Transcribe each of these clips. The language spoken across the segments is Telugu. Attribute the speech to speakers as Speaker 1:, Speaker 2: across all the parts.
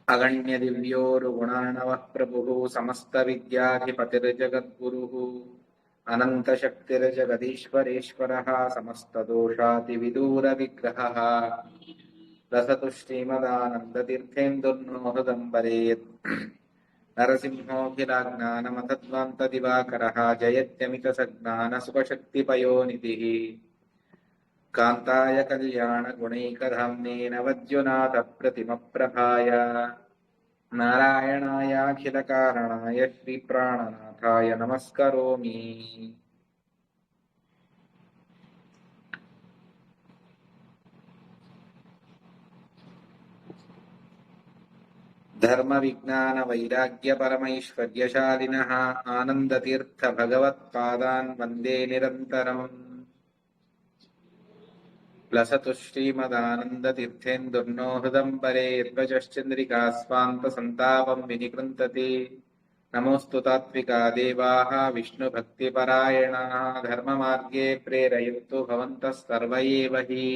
Speaker 1: అగణ్య దివ్యోరుగుణార్ణవః ప్రభుః సమస్త విద్యాధిపతిర్జగద్గురుః అనంత శక్తిర్జగదీశ్వరేశ్వరः సమస్త దోషాతి విదూర విగ్రహः రసతు శ్రీమదానందతీర్థేందుర్నో హృదంబరే నరసింహోऽఖిలాజ్ఞానమతధ్వాంత దివాకరः జయత్యమిత సజ్ఞాన సుఖశక్తిపయోనిధిః కాంతాయ కళ్యాణ గుణైకధామ్నే నవద్యునాథ ప్రతిమ ప్రభాయ నారాయణాయాఖిల కారణాయ శ్రీ ప్రాణనాథాయ నమస్కరోమి. ధర్మ విజ్ఞాన వైరాగ్య పరమైశ్వర్యశాలినః ఆనందతీర్థ భగవత్పాదాన్ వందే నిరంతరం. లసతు శ్రీమదానందతీర్థేందుర్నో హృదంబరే యద్వచశ్చంద్రికా స్వాంత సంతాపం వినికృంతతి. నమోస్తు తాత్వికా దేవాః విష్ణుభక్తిపరాయణాః ధర్మమార్గే ప్రేరయంతు భవంతః సర్వ ఏవ హి.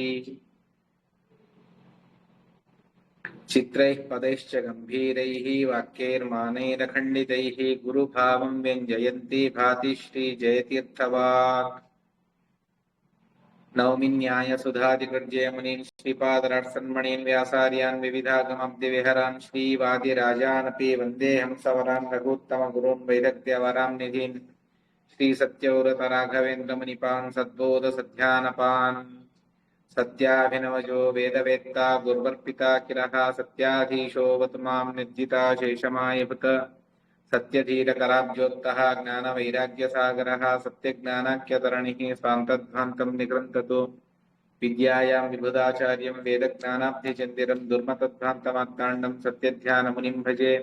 Speaker 1: చిత్రైః పदैश्च గంభీరైః వాక్యైర్మానైరఖండితైః గురుభావం వ్యంజయంతి భాతి శ్రీ జయతీర్థవాక్. నౌమి న్యాయసుధాదికృర్జయమునీన్ శ్రీపాదరాట్సన్మణీన్ వ్యాసార్యాన్ వివిధాగమబ్ది విహరాన్ శ్రీవాదిరాజానపి వందేహం సవరాన్ రఘుత్తమ గురూన్ వైదగ్ధ్యవరాం నిధీన్ శ్రీ సత్యవ్రత రాఘవేంద్రమునిపాన్ సద్బోధ సత్యానపాన్. సత్యాభినవజో వేదవేత్తా గుర్వర్పితా కిలః సత్యాధీశో వతు మాం నిర్జితా శేషమాయభృత. సత్యధీరకరాబ్జోత్తః జ్ఞానవైరాగ్యసాగరः సత్యజ్ఞానాఖ్యతరణిः స్వాంతధ్వాంతం నికృంతతు. విద్యాయాం విబుధాచార్యం వేదజ్ఞానాబ్ధిచందిరం దుర్మతధ్వాంతమార్తాండం సత్యధ్యానమునిం భజే.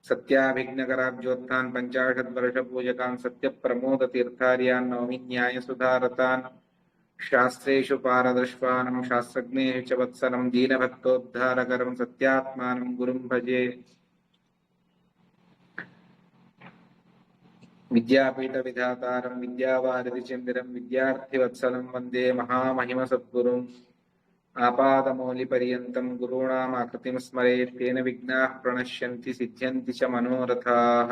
Speaker 1: సత్యాభిజ్ఞకరాబ్జోత్థాన్ పంచాశద్వర్షపూజకాన్ సత్యప్రమోదతీర్థార్యాన్ నౌమి న్యాయసుధారతాన్. శాస్త్రేషు పారదర్శ్వానం శాస్త్రజ్ఞేషు చ వత్సలం దీనభక్తోద్ధారకరం సత్యాత్మానం గురుం భజే. విద్యాపీఠ విధాతారం విద్యావారిధి చందిరం విద్యార్థివత్సలం వందే మహామహిమ సద్గురుం. ఆపాదమౌలి పర్యంతం గురూణామాకృతిం స్మరేత్ తేన విఘ్నాః ప్రణశ్యంతి సిద్ధ్యంతి చ మనోరథాః.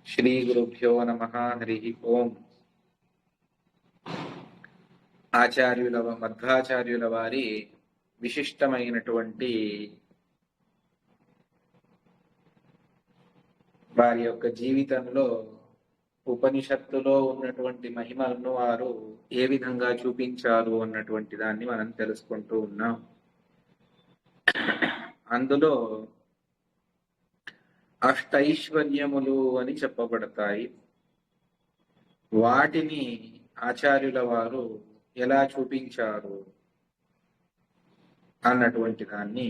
Speaker 1: శ్రీ గురుభ్యో నమః. హరి ఓం. మధ్వాచార్యుల వారి విశిష్టమైనటువంటి వారి యొక్క జీవితంలో ఉపనిషత్తులో ఉన్నటువంటి మహిమలను వారు ఏ విధంగా చూపించారు అన్నటువంటి దాన్ని మనం తెలుసుకుంటూ ఉన్నాం. అందులో అష్టైశ్వర్యములు అని చెప్పబడతాయి. వాటిని ఆచార్యుల వారు ఎలా చూపించారు అన్నటువంటి దాన్ని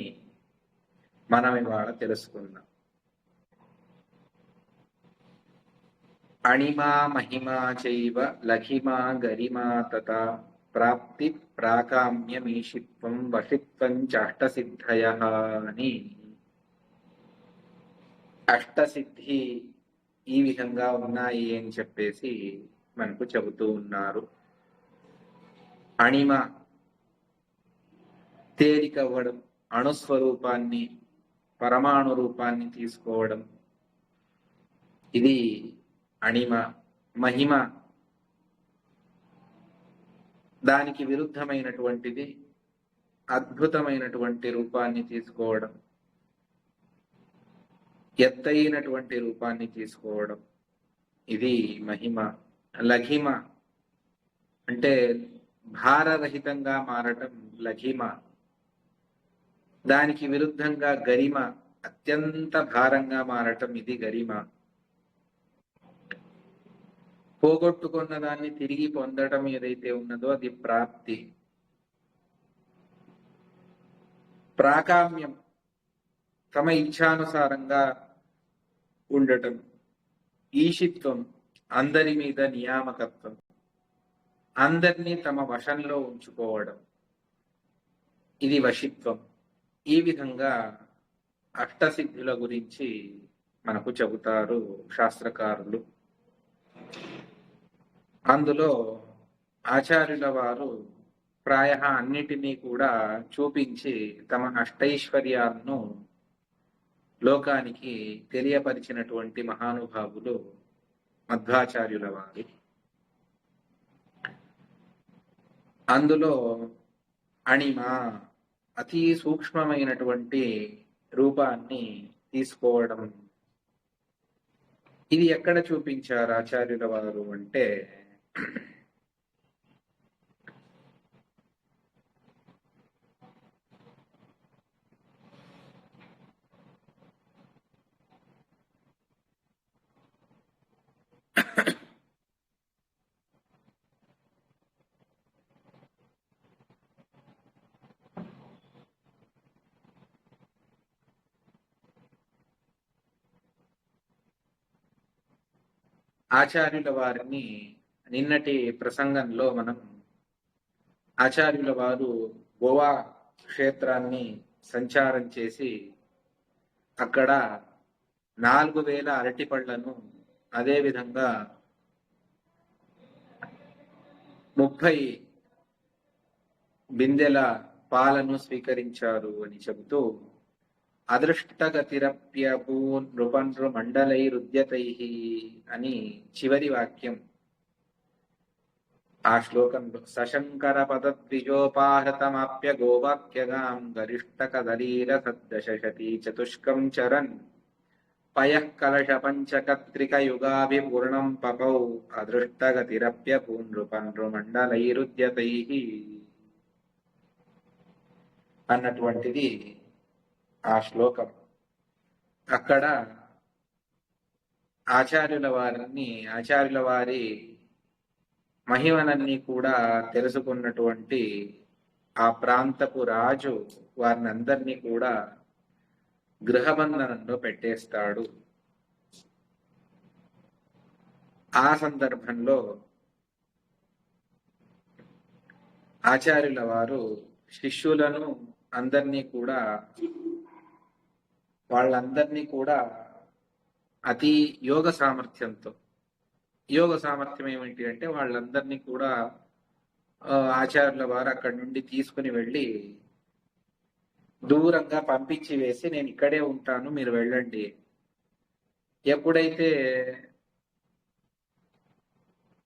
Speaker 1: మనం ఇవాళ తెలుసుకుందాం. అణిమా మహిమా చైవ లఘిమా గరిమా తథా ప్రాప్తి ప్రాకామ్యమీషిత్వం వషిత్వం చాష్టసిద్ధయః అని అష్టసిద్ధి ఈ విధంగా ఉన్నాయి అని చెప్పేసి మనకు చెబుతూ ఉన్నారు. అణిమ తేలికవ్వడం, అణుస్వరూపాన్ని పరమాణు రూపాన్ని తీసుకోవడం, ఇది అణిమ. మహిమ దానికి విరుద్ధమైనటువంటిది అద్భుతమైనటువంటి రూపాన్ని తీసుకోవడం, ఎత్తైనటువంటి రూపాన్ని తీసుకోవడం, ఇది మహిమ. లఘిమ అంటే భారరహితంగా మారటం లఘిమ. దానికి విరుద్ధంగా గరిమ, అత్యంత భారంగా మారటం, ఇది గరిమ. పోగొట్టుకున్న దాన్ని తిరిగి పొందడం ఏదైతే ఉన్నదో అది ప్రాప్తి. ప్రాకామ్యం తమ ఇచ్ఛానుసారంగా ఉండటం. ఈషిత్వం అందరి మీద నియామకత్వం, అందరినీ తమ వశంలో ఉంచుకోవడం, ఇది వశిత్వం. ఈ విధంగా అష్టసిద్ధుల గురించి మనకు చెబుతారు శాస్త్రకారులు. అందులో ఆచార్యుల వారు ప్రాయ అన్నిటినీ కూడా చూపించి తమ అష్టైశ్వర్యాలను లోకానికి తెలియపరిచినటువంటి మహానుభావులు మధ్వాచార్యుల వారు. అందులో అణిమ అతి సూక్ష్మమైనటువంటి రూపాన్ని తీసుకోవడం, ఇది ఎక్కడ చూపించారు ఆచార్యుల వారు అంటే ఆచార్యుల వారిని నిన్నటి ప్రసంగంలో మనం ఆచార్యుల వారు గోవా క్షేత్రాన్ని సంచారం చేసి అక్కడ 4000 అరటి పళ్లను, అదేవిధంగా 30 బిందెల పాలను స్వీకరించారు అని చెబుతూ అదృష్టగతిరప్యపూన్ నృపన్రు మండలైరుద్యతై అని చివరి వాక్యం ఆ శ్లోకంలో సశంకర పదద్విజోపాహృతమాప్య గోవాక్యగాం గరిష్ట కదలీర సద్దశతి చతుష్కం చరన్ పయః కలశ పంచకత్రిక యుగాభిపూర్ణం పపౌ అదృష్టగతిరప్యపూన్ నృపన్రు మండలైరుద్యతై అన్నటువంటిది ఆ శ్లోకం. అక్కడ ఆచార్యుల వారి మహిమలన్నీ కూడా తెలుసుకున్నటువంటి ఆ ప్రాంతపు రాజు వారిని అందరినీ కూడా గృహబంధనంలో పెట్టేస్తాడు. ఆ సందర్భంలో ఆచార్యుల వారు శిష్యులను వాళ్ళందరినీ కూడా అతి యోగ సామర్థ్యం ఏమిటి అంటే వాళ్ళందరినీ కూడా ఆచార్యుల వారు అక్కడి నుండి తీసుకుని వెళ్ళి దూరంగా పంపించి వేసి, నేను ఇక్కడే ఉంటాను, మీరు వెళ్ళండి. ఎప్పుడైతే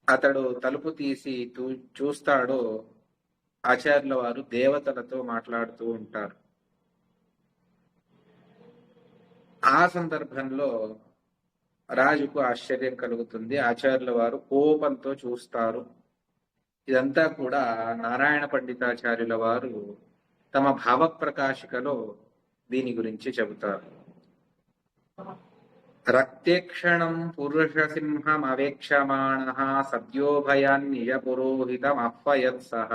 Speaker 1: అతడు తలుపు తీసి చూస్తాడో ఆచార్యుల వారు దేవతలతో మాట్లాడుతూ ఉంటారు. ఆ సందర్భంలో రాజుకు ఆశ్చర్యం కలుగుతుంది. ఆచార్యుల వారు కోపంతో చూస్తారు. ఇదంతా కూడా నారాయణ పండితాచార్యుల వారు తమ భావ ప్రకాశికలో దీని గురించి చెబుతారు. రక్తేక్షణం పురుషసింహం అవేక్షమాణ సద్యోభయాన్ నిజ పురోహితం అహ్వయత్ సహ.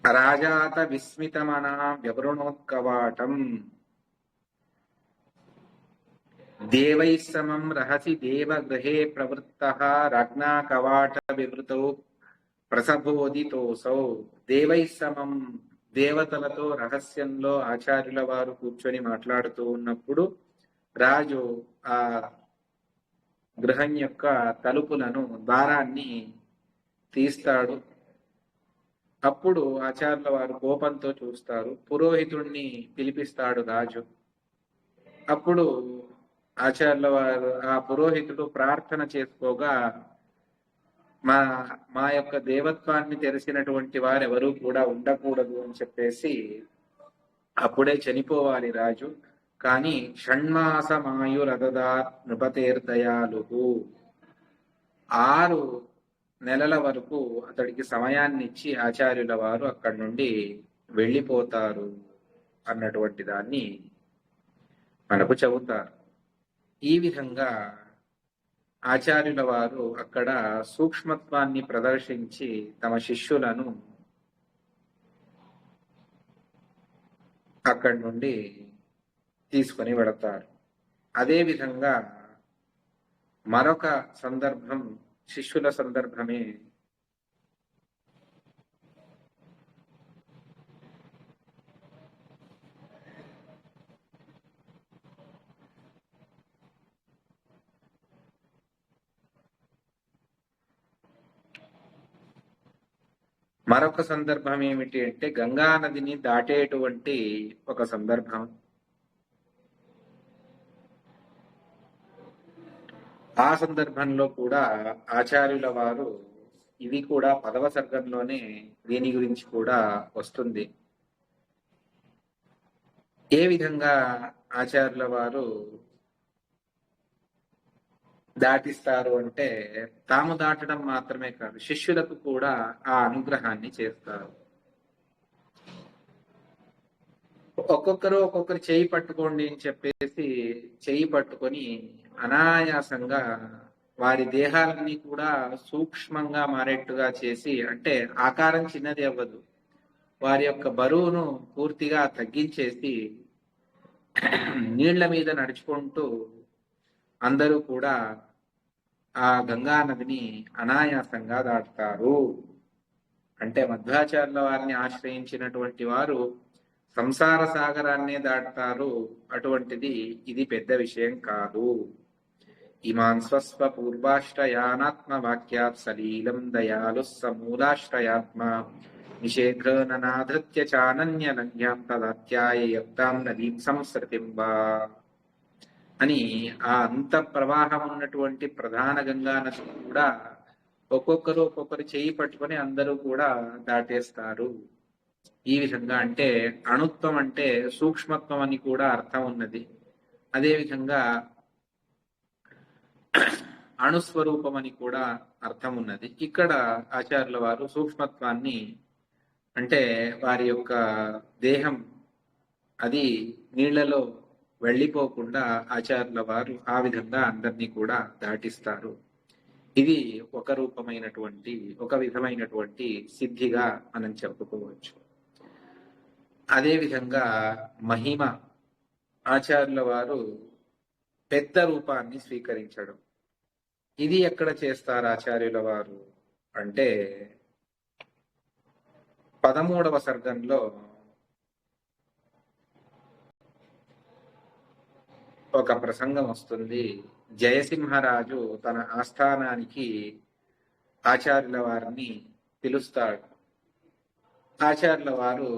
Speaker 1: రాజాత విస్మితమనా వ్యవృణోత్కవాటం దేవైః సమం రహసి దేవగృహే ప్రవృత్తః రాజ్ఞా కవాట వివృతౌ ప్రసబోధితోసౌ. దేవైః సమం, దేవతలతో రహస్యంలో ఆచార్యుల వారు కూర్చొని మాట్లాడుతూ ఉన్నప్పుడు రాజు ఆ గృహం యొక్క తలుపులను, ద్వారాన్ని తీస్తాడు. అప్పుడు ఆచార్యుల వారు కోపంతో చూస్తారు. పురోహితుణ్ణి పిలిపిస్తాడు రాజు. అప్పుడు ఆచార్యుల వారు, ఆ పురోహితుడు ప్రార్థన చేసుకోగా, మా యొక్క దేవత్వాన్ని తెలిసినటువంటి వారు ఎవరూ కూడా ఉండకూడదు అని చెప్పేసి అప్పుడే చనిపోవాలి రాజు. కానీ షణ్మాసమాయురదదాత్ నృపతేర్దయాలు, 6 నెలల వరకు అతడికి సమయాన్ని ఇచ్చి ఆచార్యుల వారు అక్కడి నుండి వెళ్ళిపోతారు అన్నటువంటి దాన్ని మనకు చెబుతారు. ఈ విధంగా ఆచార్యుల వారు అక్కడ సూక్ష్మత్వాన్ని ప్రదర్శించి తమ శిష్యులను అక్కడి నుండి తీసుకొని వెళతారు. అదేవిధంగా మరొక సందర్భం, శిష్యుల సందర్భమే మరొక సందర్భం ఏమిటి అంటే గంగా నదిని దాటేటువంటి ఒక సందర్భం. ఆ సందర్భంలో కూడా ఆచార్యుల వారు, ఇది కూడా 10వ సర్గంలోనే దీని గురించి కూడా వస్తుంది, ఏ విధంగా ఆచార్యుల వారు దాటిస్తారు అంటే తాము దాటడం మాత్రమే కాదు, శిష్యులకు కూడా ఆ అనుగ్రహాన్ని చేస్తారు. ఒక్కొక్కరు ఒక్కొక్కరు చేయి పట్టుకోండి అని చెప్పేసి చేయి పట్టుకొని అనాయాసంగా వారి దేహాలన్నీ కూడా సూక్ష్మంగా మారేట్టుగా చేసి, అంటే ఆకారం చిన్నది అవ్వదు, వారి యొక్క బరువును పూర్తిగా తగ్గించేసి నీళ్ల మీద నడుచుకుంటూ అందరూ కూడా ఆ గంగా నదిని అనాయాసంగా దాటుతారు. అంటే మధ్వాచార్యుల వారిని ఆశ్రయించినటువంటి వారు సంసార సాగరాన్నే దాటుతారు. అటువంటిది ఇది పెద్ద విషయం కాదు. ఇమాన్ స్వస్వ పూర్వాశ్రయానాత్మ వాక్యాత్ సలీలం దయాలు సమూలాశ్రయాత్మ నిషేఘ్రనాధృత్య చానన్యనన్యాం తదాత్యాయప్తాం నదీం సంస్కృతింబా అని ఆ అంత ప్రవాహం ఉన్నటువంటి ప్రధాన గంగా నది కూడా ఒక్కొక్కరు ఒక్కొక్కరు చేయి పట్టుకొని అందరూ కూడా దాటేస్తారు. ఈ విధంగా అంటే అణుత్వం అంటే సూక్ష్మత్వం అని కూడా అర్థం ఉన్నది. అదేవిధంగా అణుస్వరూపం అని కూడా అర్థం ఉన్నది. ఇక్కడ ఆచార్యుల వారు సూక్ష్మత్వాన్ని, అంటే వారి యొక్క దేహం అది నీళ్లలో వెళ్ళిపోకుండా ఆచార్యుల వారు ఆ విధంగా అందరినీ కూడా దాటిస్తారు. ఇది ఒక రూపమైనటువంటి, ఒక విధమైనటువంటి సిద్ధిగా మనం చెప్పుకోవచ్చు. అదేవిధంగా మహిమ, ఆచార్యుల వారు పెద్ద రూపాన్ని స్వీకరించడం, ఇది ఎక్కడ చేస్తారు ఆచార్యుల వారు అంటే 13వ సర్గంలో ఒక ప్రసంగం వస్తుంది. జయసింహరాజు తన ఆస్థానానికి ఆచార్యుల వారిని పిలుస్తాడు. ఆచార్యుల వారు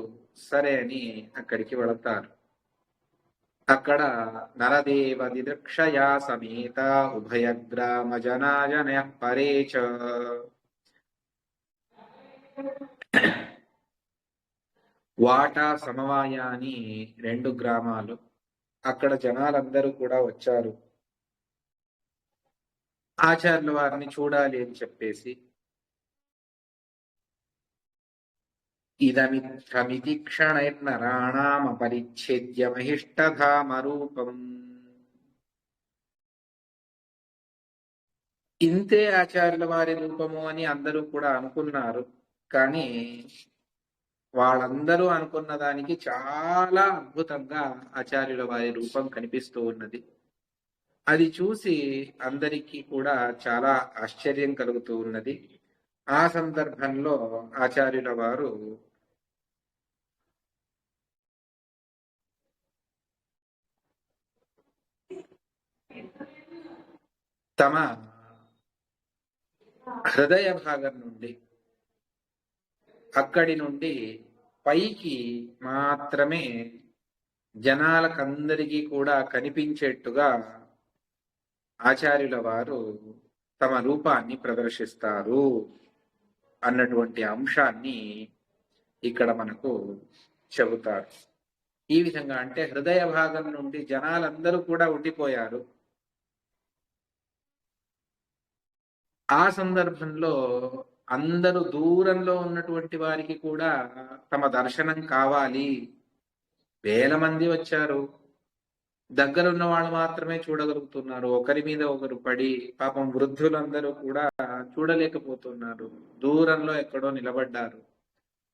Speaker 1: సరే అని అక్కడికి వెళతారు. అక్కడ నరదేవ దిదృక్షయా సమేత ఉభయగ్రామ జనాజన పరేచ, వాటా సమవాయ అని 2 గ్రామాలు, అక్కడ జనాలందరూ కూడా వచ్చారు ఆచార్యుల వారిని చూడాలి అని చెప్పేసి. ఇదమిత్రమితి క్షణైర్నరాణామపరిచ్ఛేద్య మహిష్టధామరూపం, ఇంతే ఆచార్యుల వారి రూపము అని అందరూ కూడా అనుకున్నారు. కానీ వాళ్ళందరూ అనుకున్న దానికి చాలా అద్భుతంగా ఆచార్యుల వారి రూపం కనిపిస్తూ ఉన్నది. అది చూసి అందరికీ కూడా చాలా ఆశ్చర్యం కలుగుతూ ఉన్నది. ఆ సందర్భంలో ఆచార్యుల వారు తమ హృదయ భాగం నుండి, అక్కడి నుండి పైకి మాత్రమే జనాలకందరికీ కూడా కనిపించేట్టుగా ఆచార్యుల వారు తమ రూపాన్ని ప్రదర్శిస్తారు అన్నటువంటి అంశాన్ని ఇక్కడ మనకు చెబుతారు. ఈ విధంగా అంటే హృదయ భాగం నుండి జనాలందరూ కూడా ఉండిపోయారు. ఆ సందర్భంలో అందరూ దూరంలో ఉన్నటువంటి వారికి కూడా తమ దర్శనం కావాలి. వేల మంది వచ్చారు, దగ్గరున్న వాళ్ళు మాత్రమే చూడగలుగుతున్నారు. ఒకరి మీద ఒకరు పడి పాపం వృద్ధులందరూ కూడా చూడలేకపోతున్నారు, దూరంలో ఎక్కడో నిలబడ్డారు.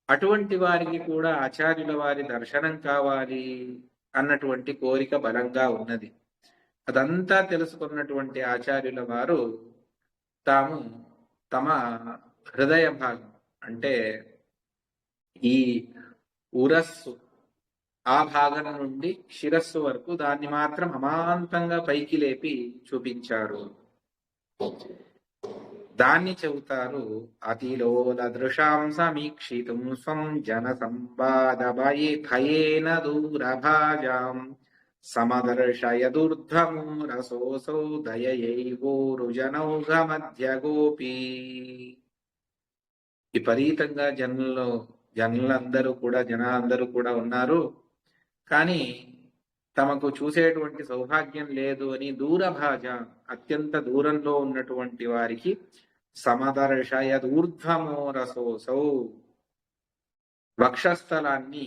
Speaker 1: అటువంటి వారికి కూడా ఆచార్యుల వారి దర్శనం కావాలి అన్నటువంటి కోరిక బలంగా ఉన్నది. అదంతా తెలుసుకున్నటువంటి ఆచార్యుల వారు తాము తమ హృదయ భాగం అంటే ఈ ఉరస్సు ఆ భాగం నుండి శిరస్సు వరకు దాన్ని మాత్రం అమాంతంగా పైకి లేపి చూపించారు. దాన్ని చెబుతారు. అతిలోల దృశాం సమీక్షితుం స్వం జన సంవాద భయేన దూరభాజాం సమదర్శయదుర్ధ్వమూరసోऽసౌ దయయైవోరుజనౌఘ మధ్య గోపీ. విపరీతంగా జనాలందరూ కూడా ఉన్నారు. కానీ తమకు చూసేటువంటి సౌభాగ్యం లేదు అని దూరభాజ, అత్యంత దూరంలో ఉన్నటువంటి వారికి సమదర్శయదూర్ధ్వమోరసోసౌ, వక్షస్థలాన్ని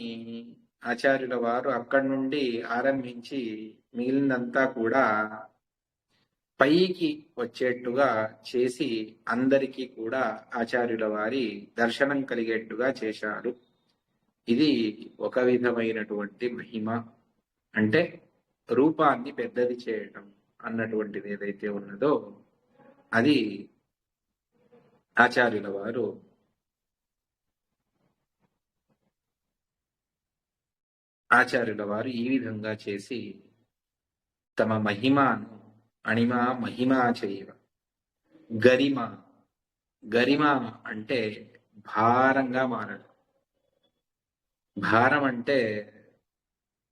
Speaker 1: ఆచార్యుల వారు అక్కడి నుండి ఆరంభించి మిగిలినంతా కూడా పైకి వచ్చేట్టుగా చేసి అందరికీ కూడా ఆచార్యుల వారి దర్శనం కలిగేట్టుగా చేశారు. ఇది ఒక విధమైనటువంటి మహిమ. అంటే రూపాన్ని పెద్దది చేయటం అన్నటువంటిది ఏదైతే ఉన్నదో అది ఆచార్యుల వారు ఈ విధంగా చేసి తమ మహిమను అణిమ మహిమా చేయవ గరిమ అంటే భారంగా మారడం. భారం అంటే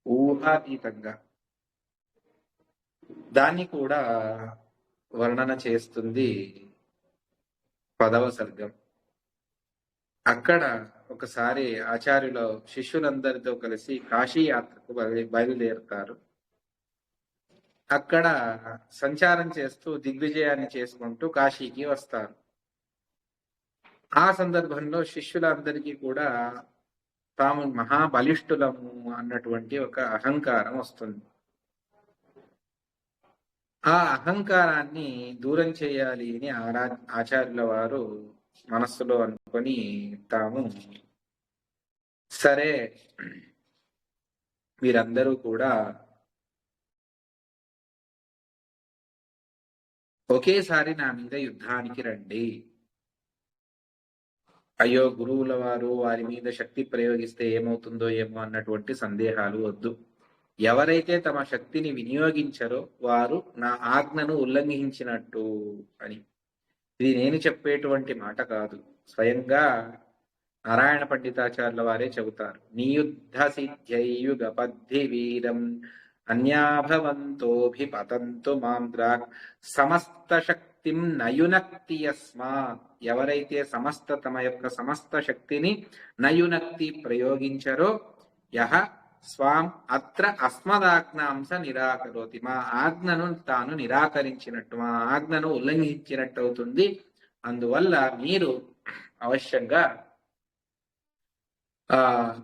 Speaker 1: ఊహాతీతంగా, దాన్ని కూడా వర్ణన చేస్తుంది 10వ సర్గం. అక్కడ ఒకసారి ఆచార్యుల శిష్యులందరితో కలిసి కాశీ యాత్రకు బయలుదేరుతారు. అక్కడ సంచారం చేస్తూ దిగ్విజయాన్ని చేసుకుంటూ కాశీకి వస్తారు. ఆ సందర్భంలో శిష్యులందరికీ కూడా తాము మహాబలిష్ఠులము అన్నటువంటి ఒక అహంకారం వస్తుంది. ఆ అహంకారాన్ని దూరం చేయాలి అని ఆచార్యుల వారు మనస్సులో అనుకొని తాము సరే వీరందరూ కూడా ఒకేసారి నా మీద యుద్ధానికి రండి. అయ్యో గురువుల వారి మీద శక్తి ప్రయోగిస్తే ఏమవుతుందో ఏమో అన్నటువంటి సందేహాలు వద్దు. ఎవరైతే తమ శక్తిని వినియోగించారో వారు నా ఆజ్ఞను ఉల్లంఘించినట్టు అని. ఇది నేను చెప్పేటువంటి మాట కాదు, స్వయంగా నారాయణ పండితాచార్యుల వారే చెబుతారు. నియుద్ధ సిద్ధ్యయుగ పద్ధి వీరం అన్యాభవంతోభిపతంతు మాంద్రాక్ సమస్త శక్తిం నయునక్తి యస్మాత్. ఎవరైతే తమ యొక్క సమస్త శక్తిని నయునక్తి ప్రయోగించరో యహ స్వాం అత్ర అస్మదాజ్ఞాంస నిరాకరోతి. మా ఆజ్ఞను తాను నిరాకరించినట్టు, మా ఆజ్ఞను ఉల్లంఘించినట్టు అవుతుంది. అందువల్ల మీరు అవశ్యంగా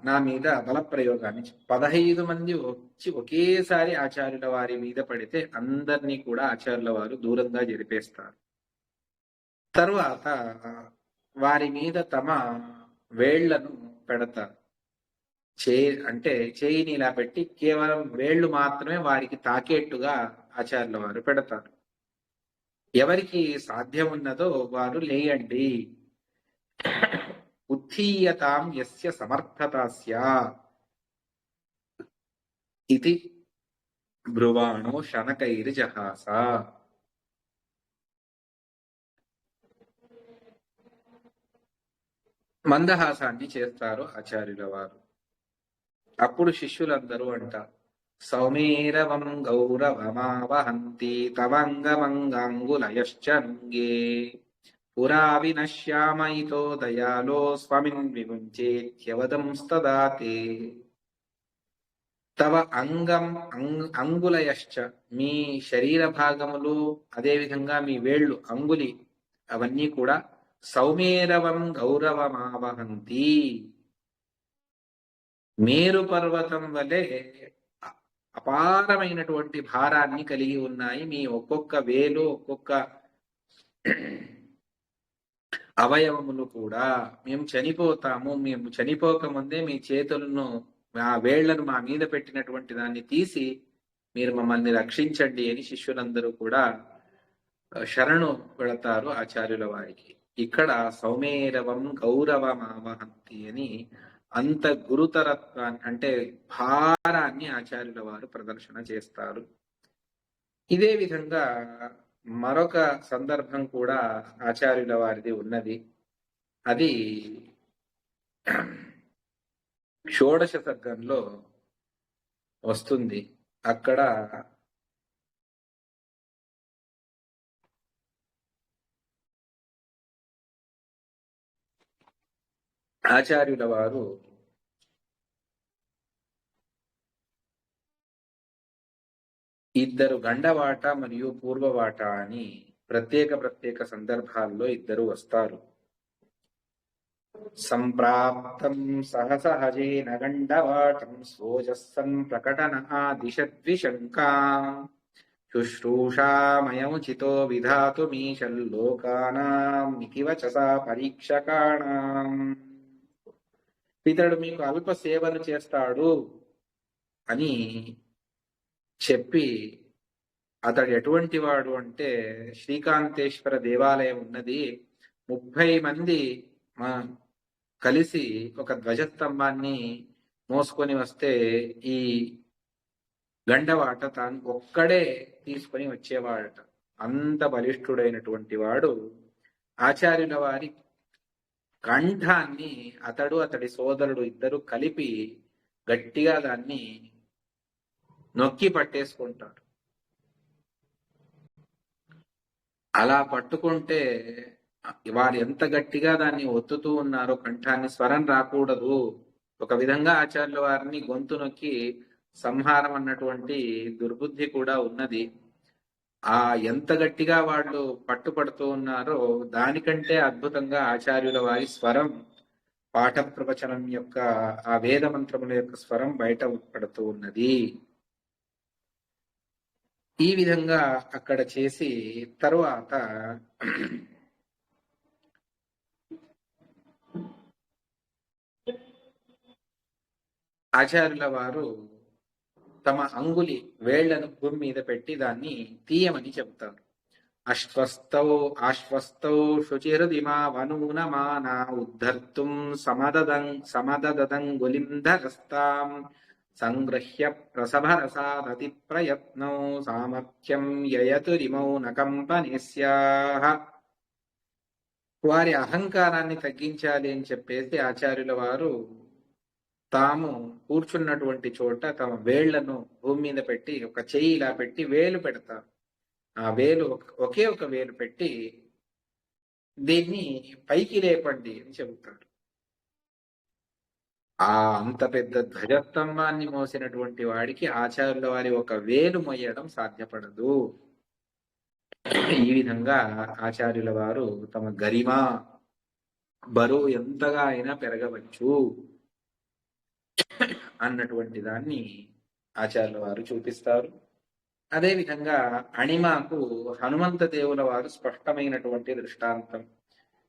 Speaker 1: నా మీద బలప్రయోగాన్ని 15 మంది వచ్చి ఒకేసారి ఆచార్యుల వారి మీద పడితే అందరినీ కూడా ఆచార్యుల వారు దూరంగా జరిపేస్తారు. తరువాత వారి మీద తమ వేళ్లను పెడతారు. అంటే చేయిని ఇలా పెట్టి కేవలం వేళ్లు మాత్రమే వారికి తాకేట్టుగా ఆచార్యుల వారు పెడతారు. ఎవరికి సాధ్యం ఉన్నదో వారు లేయండి. ఉత్థీయతాం యస్య సమర్థత స్యాత్ ఇది బ్రువాణో శనకైర్జహాస. మందహాసాన్ని చేస్తారు ఆచార్యుల వారు. అప్పుడు శిష్యులందరూ అంటారు, సౌమేరవం గౌరవమావహంతి తవంగమంగాంగులయశ్చ నుంగే పురా వినశ్యామయితో దయాలో స్వామిన్ విముంచేత్యవదంస్తదాతే. తవ అంగులయశ్చ, మీ శరీర భాగములు, అదేవిధంగా మీ వేళ్ళు, అంగులి, అవన్నీ కూడా సౌమేరవం గౌరవమావహంతి, మేరు పర్వతం వలె అపారమైనటువంటి భారాన్ని కలిగి ఉన్నాయి. మీ ఒక్కొక్క వేలు, ఒక్కొక్క అవయవములు కూడా. మేము చనిపోతాము, మేము చనిపోకముందే మీ చేతులను, ఆ వేళ్లను మా మీద పెట్టినటువంటి దాన్ని తీసి మీరు మమ్మల్ని రక్షించండి అని శిష్యులందరూ కూడా శరణు వెళతారు ఆచార్యుల వారికి. ఇక్కడ సౌమేరవం గౌరవమావహంతి అని అంత గురుతరత్వాన్ని, అంటే భారాన్ని ఆచార్యుల వారు ప్రదర్శన చేస్తారు. ఇదే విధంగా మరొక సందర్భం కూడా ఆచార్యుల వారిది ఉన్నది. అది షోడశ సర్గంలో వస్తుంది. అక్కడ ఆచార్యుల వారు ఇద్దరు గండవాట మరియు పూర్వవాట అని ప్రత్యేక సందర్భాల్లో ఇద్దరు వస్తారు. సంప్రాప్తం సహసహజేన గండవాటం స్వోజస్సన్ ప్రకటన దిశద్విశంకా శుశ్రూషామయముచితో విధాతుమీశల్లోకానాం ఇతి వచసా పరీక్షకాణాం. ఇతడు మీకు అల్ప సేవను చేస్తాడు అని చెప్పి, అతడు ఎటువంటి వాడు అంటే శ్రీకాంతేశ్వర దేవాలయం ఉన్నది, 30 మంది కలిసి ఒక ధ్వజస్తంభాన్ని మోసుకొని వస్తే ఈ గండవాట తాను ఒక్కడే తీసుకొని వచ్చేవాడట. అంత బలిష్ఠుడైనటువంటి వాడు. ఆచార్యుల వారి కంఠాన్ని అతడి సోదరుడు ఇద్దరు కలిపి గట్టిగా దాన్ని నొక్కి పట్టేసుకుంటాడు. అలా పట్టుకుంటే వారు ఎంత గట్టిగా దాన్ని ఒత్తుతూ ఉన్నారో, కంఠాన్ని స్వరం రాకూడదు. ఒక విధంగా ఆచార్యుల వారిని గొంతు నొక్కి సంహారం అన్నటువంటి దుర్బుద్ధి కూడా ఉన్నది. ఆ ఎంత గట్టిగా వాళ్ళు పట్టుపడుతూ ఉన్నారో దానికంటే అద్భుతంగా ఆచార్యుల వారి స్వరం, పాఠ ప్రవచనం యొక్క ఆ వేద మంత్రముల యొక్క స్వరం బయట పడుతూ ఉన్నది. ఈ విధంగా అక్కడ చేసి తరువాత ఆచార్యుల వారు తమ అంగులి వేళ్లను భూమి మీద పెట్టి దాన్ని తీయమని చెబుతారు. ఆశ్వస్తౌ శుచిరుదిమా వనూనమానా ఉద్ధర్తుం సమదదంగులింధరస్తాం సంగృహ్య ప్రసభరసాదతి ప్రయత్నౌ సామర్థ్యం యయతురిమౌ నకంపనేస్యాః. వారి అహంకారాన్ని తగ్గించాలి అని చెప్పేసి ఆచార్యుల వారు తాము కూర్చున్నటువంటి చోట తమ వేళ్లను భూమి మీద పెట్టి ఒక చెయ్యి ఇలా పెట్టి వేలు పెడతారు. ఆ వేలు ఒకే ఒక వేలు పెట్టి దీన్ని పైకి లేపండి అని చెబుతారు. ఆ అంత పెద్ద ధ్వజస్తంభాన్ని మోసినటువంటి వాడికి ఆచార్యుల వారి ఒక వేలు మొయ్యడం సాధ్యపడదు. ఈ విధంగా ఆచార్యుల వారు తమ గరిమ, బరువు ఎంతగా అయినా పెరగవచ్చు అన్నటువంటి దాన్ని ఆచార్యుల వారు చూపిస్తారు. అదే విధంగా అణిమాకు హనుమంత దేవుల వారు స్పష్టమైనటువంటి దృష్టాంతం.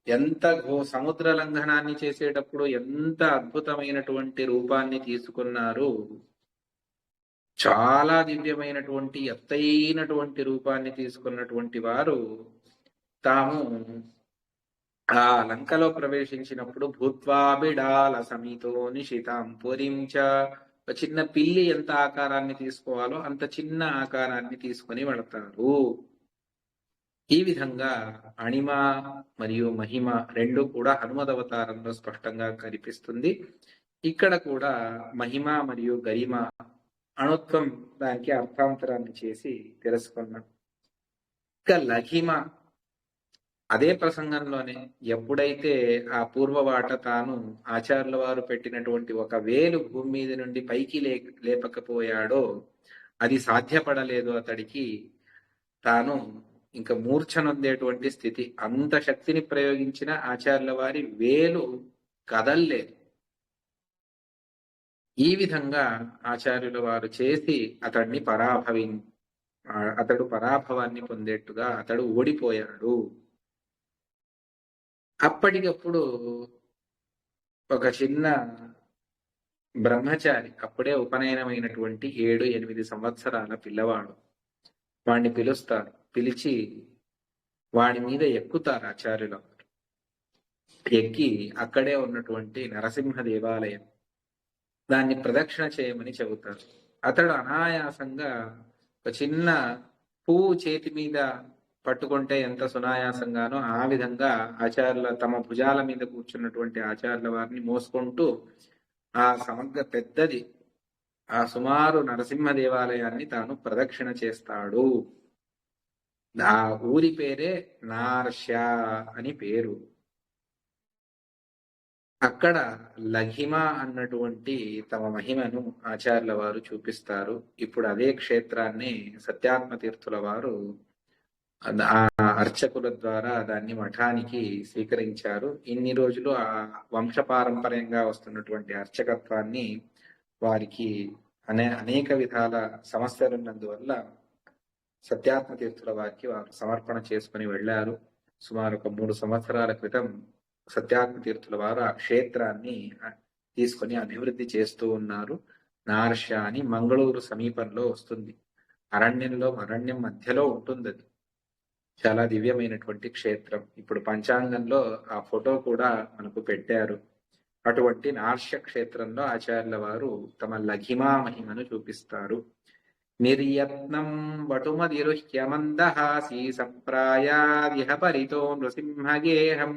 Speaker 1: ఎంత సముద్ర లంఘనాన్ని చేసేటప్పుడు ఎంత అద్భుతమైనటువంటి రూపాన్ని తీసుకున్నారు. చాలా దివ్యమైనటువంటి ఎత్తైనటువంటి రూపాన్ని తీసుకున్నటువంటి వారు తాము ఆ లంకలో ప్రవేశించినప్పుడు భూత్వాబిడాల సమితో నిశితాం పురించ, చిన్న పిల్లి ఎంత ఆకారాన్ని తీసుకోవాలో అంత చిన్న ఆకారాన్ని తీసుకొని వెళతారు. ఈ విధంగా అణిమ మరియు మహిమ రెండు కూడా హనుమదవతారంలో స్పష్టంగా కనిపిస్తుంది. ఇక్కడ కూడా మహిమ మరియు గరిమ అణుత్వం దానికి అర్థాంతరాన్ని చేసి తెలుసుకున్నాం. ఇక లఘిమ అదే ప్రసంగంలోనే ఎప్పుడైతే ఆ పూర్వవాట తాను ఆచార్యుల వారు పెట్టినటువంటి ఒక వేలు భూమి మీద నుండి పైకి లేపకపోయాడో, అది సాధ్యపడలేదు అతడికి. తాను ఇంకా మూర్ఛనొందేటువంటి స్థితి. అంత శక్తిని ప్రయోగించిన ఆచార్యుల వారి వేలు కదల్లేదు. ఈ విధంగా ఆచార్యుల వారు చేసి అతడు పరాభవాన్ని పొందేట్టుగా అతడు ఓడిపోయాడు. అప్పటికప్పుడు ఒక చిన్న బ్రహ్మచారి, అప్పుడే ఉపనయనమైనటువంటి 7-8 సంవత్సరాల పిల్లవాడు, వాణ్ణి పిలుస్తారు. పిలిచి వాడి మీద ఎక్కుతారు ఆచార్యుల వారు. ఎక్కి అక్కడే ఉన్నటువంటి నరసింహ దేవాలయం దాన్ని ప్రదక్షిణ చేయమని చెబుతారు. అతడు అనాయాసంగా ఒక చిన్న పువ్వు చేతి మీద పట్టుకుంటే ఎంత సునాయాసంగానో ఆ విధంగా ఆచార్యుల తమ భుజాల మీద కూర్చున్నటువంటి ఆచార్యుల వారిని మోసుకుంటూ ఆ సమగ్ర పెద్దది ఆ సుమారు నరసింహ దేవాలయాన్ని తాను ప్రదక్షిణ చేస్తాడు. ఆ ఊరి పేరే నార్ష అని పేరు. అక్కడ లఘిమ అన్నటువంటి తమ మహిమను ఆచార్యుల వారు చూపిస్తారు. ఇప్పుడు అదే క్షేత్రాన్ని సత్యాత్మ తీర్థుల వారు ఆ అర్చకుల ద్వారా దాన్ని మఠానికి స్వీకరించారు. ఇన్ని రోజులు ఆ వంశపారంపర్యంగా వస్తున్నటువంటి అర్చకత్వాన్ని వారికి అనేక విధాల సమస్యలున్నందువల్ల సత్యాత్మ తీర్థుల వారికి వారు సమర్పణ చేసుకుని వెళ్ళారు. సుమారు ఒక 3 సంవత్సరాల క్రితం సత్యాత్మ తీర్థుల వారు ఆ క్షేత్రాన్ని తీసుకొని అభివృద్ధి చేస్తూ ఉన్నారు. నార్ష అని మంగళూరు సమీపంలో వస్తుంది. అరణ్యం మధ్యలో ఉంటుంది. అది చాలా దివ్యమైనటువంటి క్షేత్రం. ఇప్పుడు పంచాంగంలో ఆ ఫోటో కూడా మనకు పెట్టారు. అటువంటి నార్ష క్షేత్రంలో ఆచార్యుల వారు తమ లఘిమా మహిమను చూపిస్తారు. నిర్యత్నం వటుమదిరుహ్యమందహాసీ సంప్రాయాదిహ పరితో నృసింహగేహం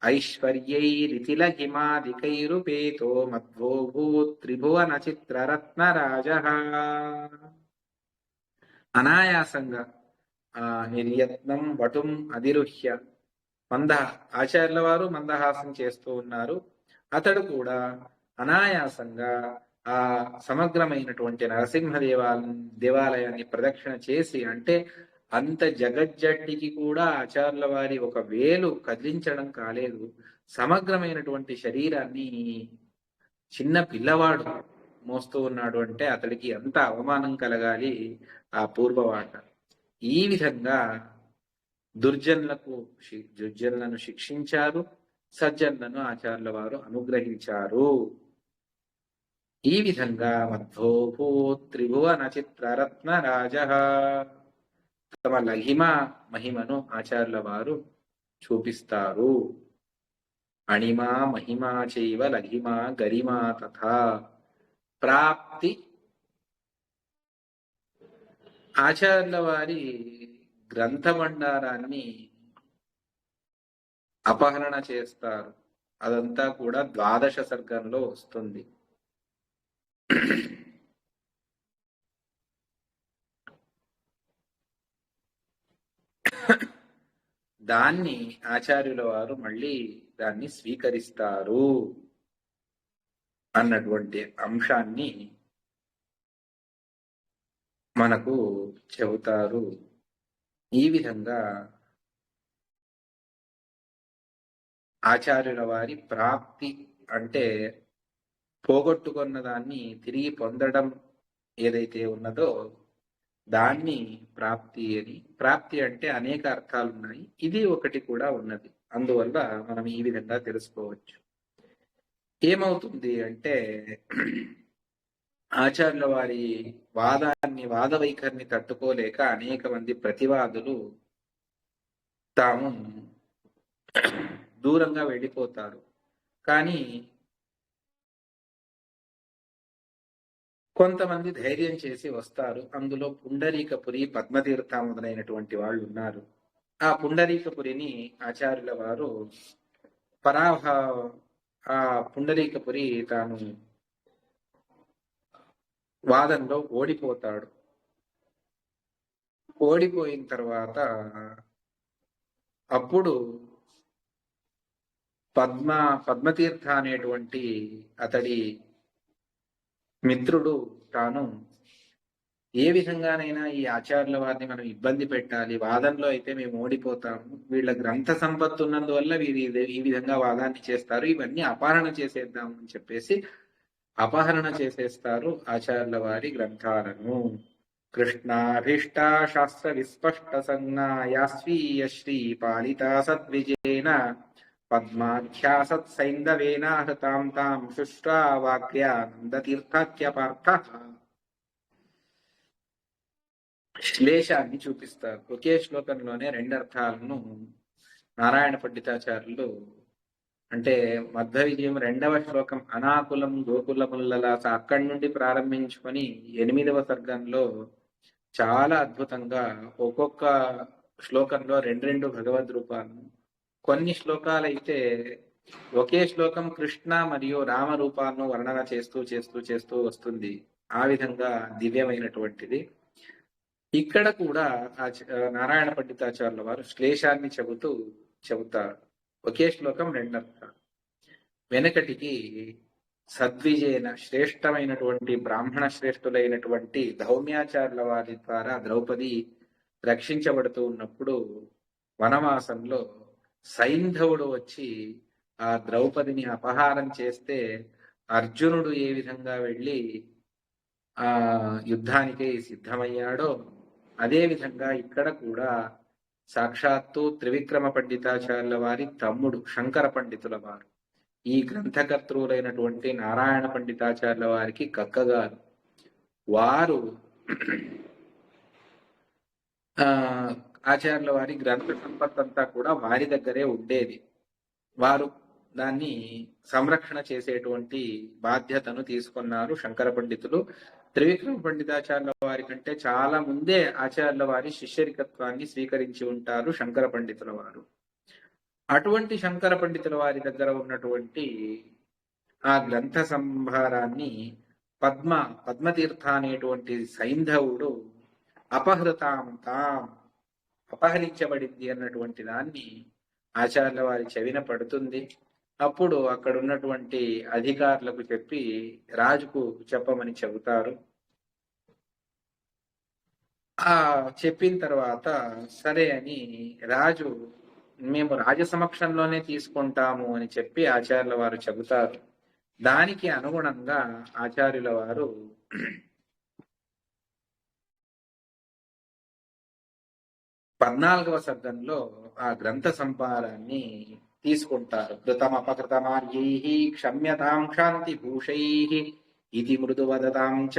Speaker 1: ఐశ్వర్యైరితిలఘిమాదికైరుపేతో మధ్వో భూత్ త్రిభువన చిత్రరత్నరాజః. అనాయాసంగా నిర్యత్నం వటుం అధిరుహ్య ఆచార్యుల వారు మందహాసం చేస్తూ ఉన్నారు. అతడు కూడా అనాయాసంగా ఆ సమగ్రమైనటువంటి నరసింహ దేవాలయాన్ని ప్రదక్షిణ చేసి, అంటే అంత జగజ్జట్టికి కూడా ఆచార్యుల వారి ఒక వేలు కదిలించడం కాలేదు. సమగ్రమైనటువంటి శరీరాన్ని చిన్న పిల్లవాడు మోస్తూ ఉన్నాడు అంటే అతడికి ఎంత అవమానం కలగాలి ఆ పూర్వవాట. ఈ విధంగా దుర్జనులను శిక్షించారు, సజ్జనులను ఆచార్యుల వారు అనుగ్రహించారు. ఈ విధంగా మధ్వోభూ త్రిభువన చిత్రరత్న రాజ తమ లఘిమ మహిమను ఆచార్యుల వారు చూపిస్తారు. అణిమా మహిమా చైవ లఘిమా గరిమా తథా. ప్రాప్తి ఆచార్యుల వారి గ్రంథ భండారాన్ని అపహరణ చేస్తారు. అదంతా కూడా 12 సర్గంలో వస్తుంది. దాన్ని ఆచార్యుల వారు మళ్ళీ దాన్ని స్వీకరిస్తారు అన్నటువంటి అంశాన్ని మనకు చెబుతారు. ఈ విధంగా ఆచార్యుల వారి ప్రాప్తి అంటే పోగొట్టుకున్న దాన్ని తిరిగి పొందడం ఏదైతే ఉన్నదో దాన్ని ప్రాప్తి అని. ప్రాప్తి అంటే అనేక అర్థాలు ఉన్నాయి, ఇది ఒకటి కూడా ఉన్నది. అందువల్ల మనం ఈ విధంగా తెలుసుకోవచ్చు. ఏమవుతుంది అంటే ఆచార్యుల వారి వాద వైఖరిని తట్టుకోలేక అనేక మంది ప్రతివాదులు తాము దూరంగా వెళ్ళిపోతారు. కానీ కొంతమంది ధైర్యం చేసి వస్తారు. అందులో పుండరీకపురి, పద్మతీర్థ మొదలైనటువంటి వాళ్ళు ఉన్నారు. ఆ పుండరీకపురిని ఆచార్యుల వారు ఆ పుండరీకపురి తాను వాదంలో ఓడిపోతాడు. ఓడిపోయిన తర్వాత అప్పుడు పద్మతీర్థ అనేటువంటి అతడి మిత్రుడు తాను ఏ విధంగానైనా ఈ ఆచార్యుల వారిని మనం ఇబ్బంది పెట్టాలి, వాదంలో అయితే మేము ఓడిపోతాము, వీళ్ళ గ్రంథ సంపత్తు ఉన్నందువల్ల వీరు ఈ విధంగా వాదాన్ని చేస్తారు, ఇవన్నీ అపహరణ చేసేద్దాం అని చెప్పేసి అపహరణ చేసేస్తారు ఆచార్యుల వారి గ్రంథాలను. కృష్ణాభీష్ట శాస్త్ర విస్పష్ట సంజ్ఞాయా స్వీయ శ్రీ పాలితా సద్విజేన పద్మాఖ్యాసత్ సైంధవేన హృతాం తాం శుశ్రా వాక్యానందతీర్థాఖ్య పార్థ. శ్లేషాన్ని చూపిస్తారు. ఒకే శ్లోకంలోనే 2 అర్థాలను నారాయణ పండితాచార్యులు, అంటే మధ్వ విజయం 2వ శ్లోకం అనాకులం గోకులముల్లలాస అక్కడి నుండి ప్రారంభించుకొని 8వ సర్గంలో చాలా అద్భుతంగా ఒక్కొక్క శ్లోకంలో రెండు భగవద్ రూపాలను, కొన్ని శ్లోకాలైతే ఒకే శ్లోకం కృష్ణ మరియు రామ రూపాలను వర్ణన చేస్తూ చేస్తూ చేస్తూ వస్తుంది. ఆ విధంగా దివ్యమైనటువంటిది. ఇక్కడ కూడా నారాయణ పండితాచార్యుల వారు శ్లేషాన్ని చెబుతారు. ఒకే శ్లోకం రెండర్థాలు. వెనకటికి సద్విజేన శ్రేష్టమైనటువంటి బ్రాహ్మణ శ్రేష్ఠులైనటువంటి ధౌమ్యాచార్యుల వారి ద్వారా ద్రౌపది రక్షించబడుతూ ఉన్నప్పుడు వనవాసంలో సైంధవుడు వచ్చి ఆ ద్రౌపదిని అపహారం చేస్తే అర్జునుడు ఏ విధంగా వెళ్ళి ఆ యుద్ధానికి సిద్ధమయ్యాడో అదే విధంగా ఇక్కడ కూడా సాక్షాత్తు త్రివిక్రమ పండితాచార్యుల వారి తమ్ముడు శంకర పండితుల వారు, ఈ గ్రంథకర్తృలైనటువంటి నారాయణ పండితాచార్యుల వారికి కక్కగారు. వారు ఆచార్యుల వారి గ్రంథ సంపత్ అంతా కూడా వారి దగ్గరే ఉండేది. వారు దాన్ని సంరక్షణ చేసేటువంటి బాధ్యతను తీసుకున్నారు శంకర పండితులు. త్రివిక్రమ పండితాచార్యుల వారి కంటే చాలా ముందే ఆచార్యుల వారి శిష్యరికత్వాన్ని స్వీకరించి ఉంటారు శంకర పండితుల వారు. అటువంటి శంకర పండితుల వారి దగ్గర ఉన్నటువంటి ఆ గ్రంథ సంభారాన్ని పద్మతీర్థ అనేటువంటి సైంధవుడు అపహరించబడింది అన్నటువంటి దాన్ని ఆచార్యుల వారి చెవిన పడుతుంది. అప్పుడు అక్కడ ఉన్నటువంటి అధికారులకు చెప్పి రాజుకు చెప్పమని చెబుతారు. చెప్పిన తర్వాత సరే అని రాజు మేము రాజ సమక్షంలోనే తీసుకుంటాము అని చెప్పి ఆచార్యుల వారు చెబుతారు. దానికి అనుగుణంగా ఆచార్యుల వారు 14వ సర్గంలో ఆ గ్రంథ సంపారాన్ని తీసుకుంటారు. కృతమపకృతమార్యై క్షమ్యతాం క్షాంతి భూషై ఇది మృదు వదతాం చ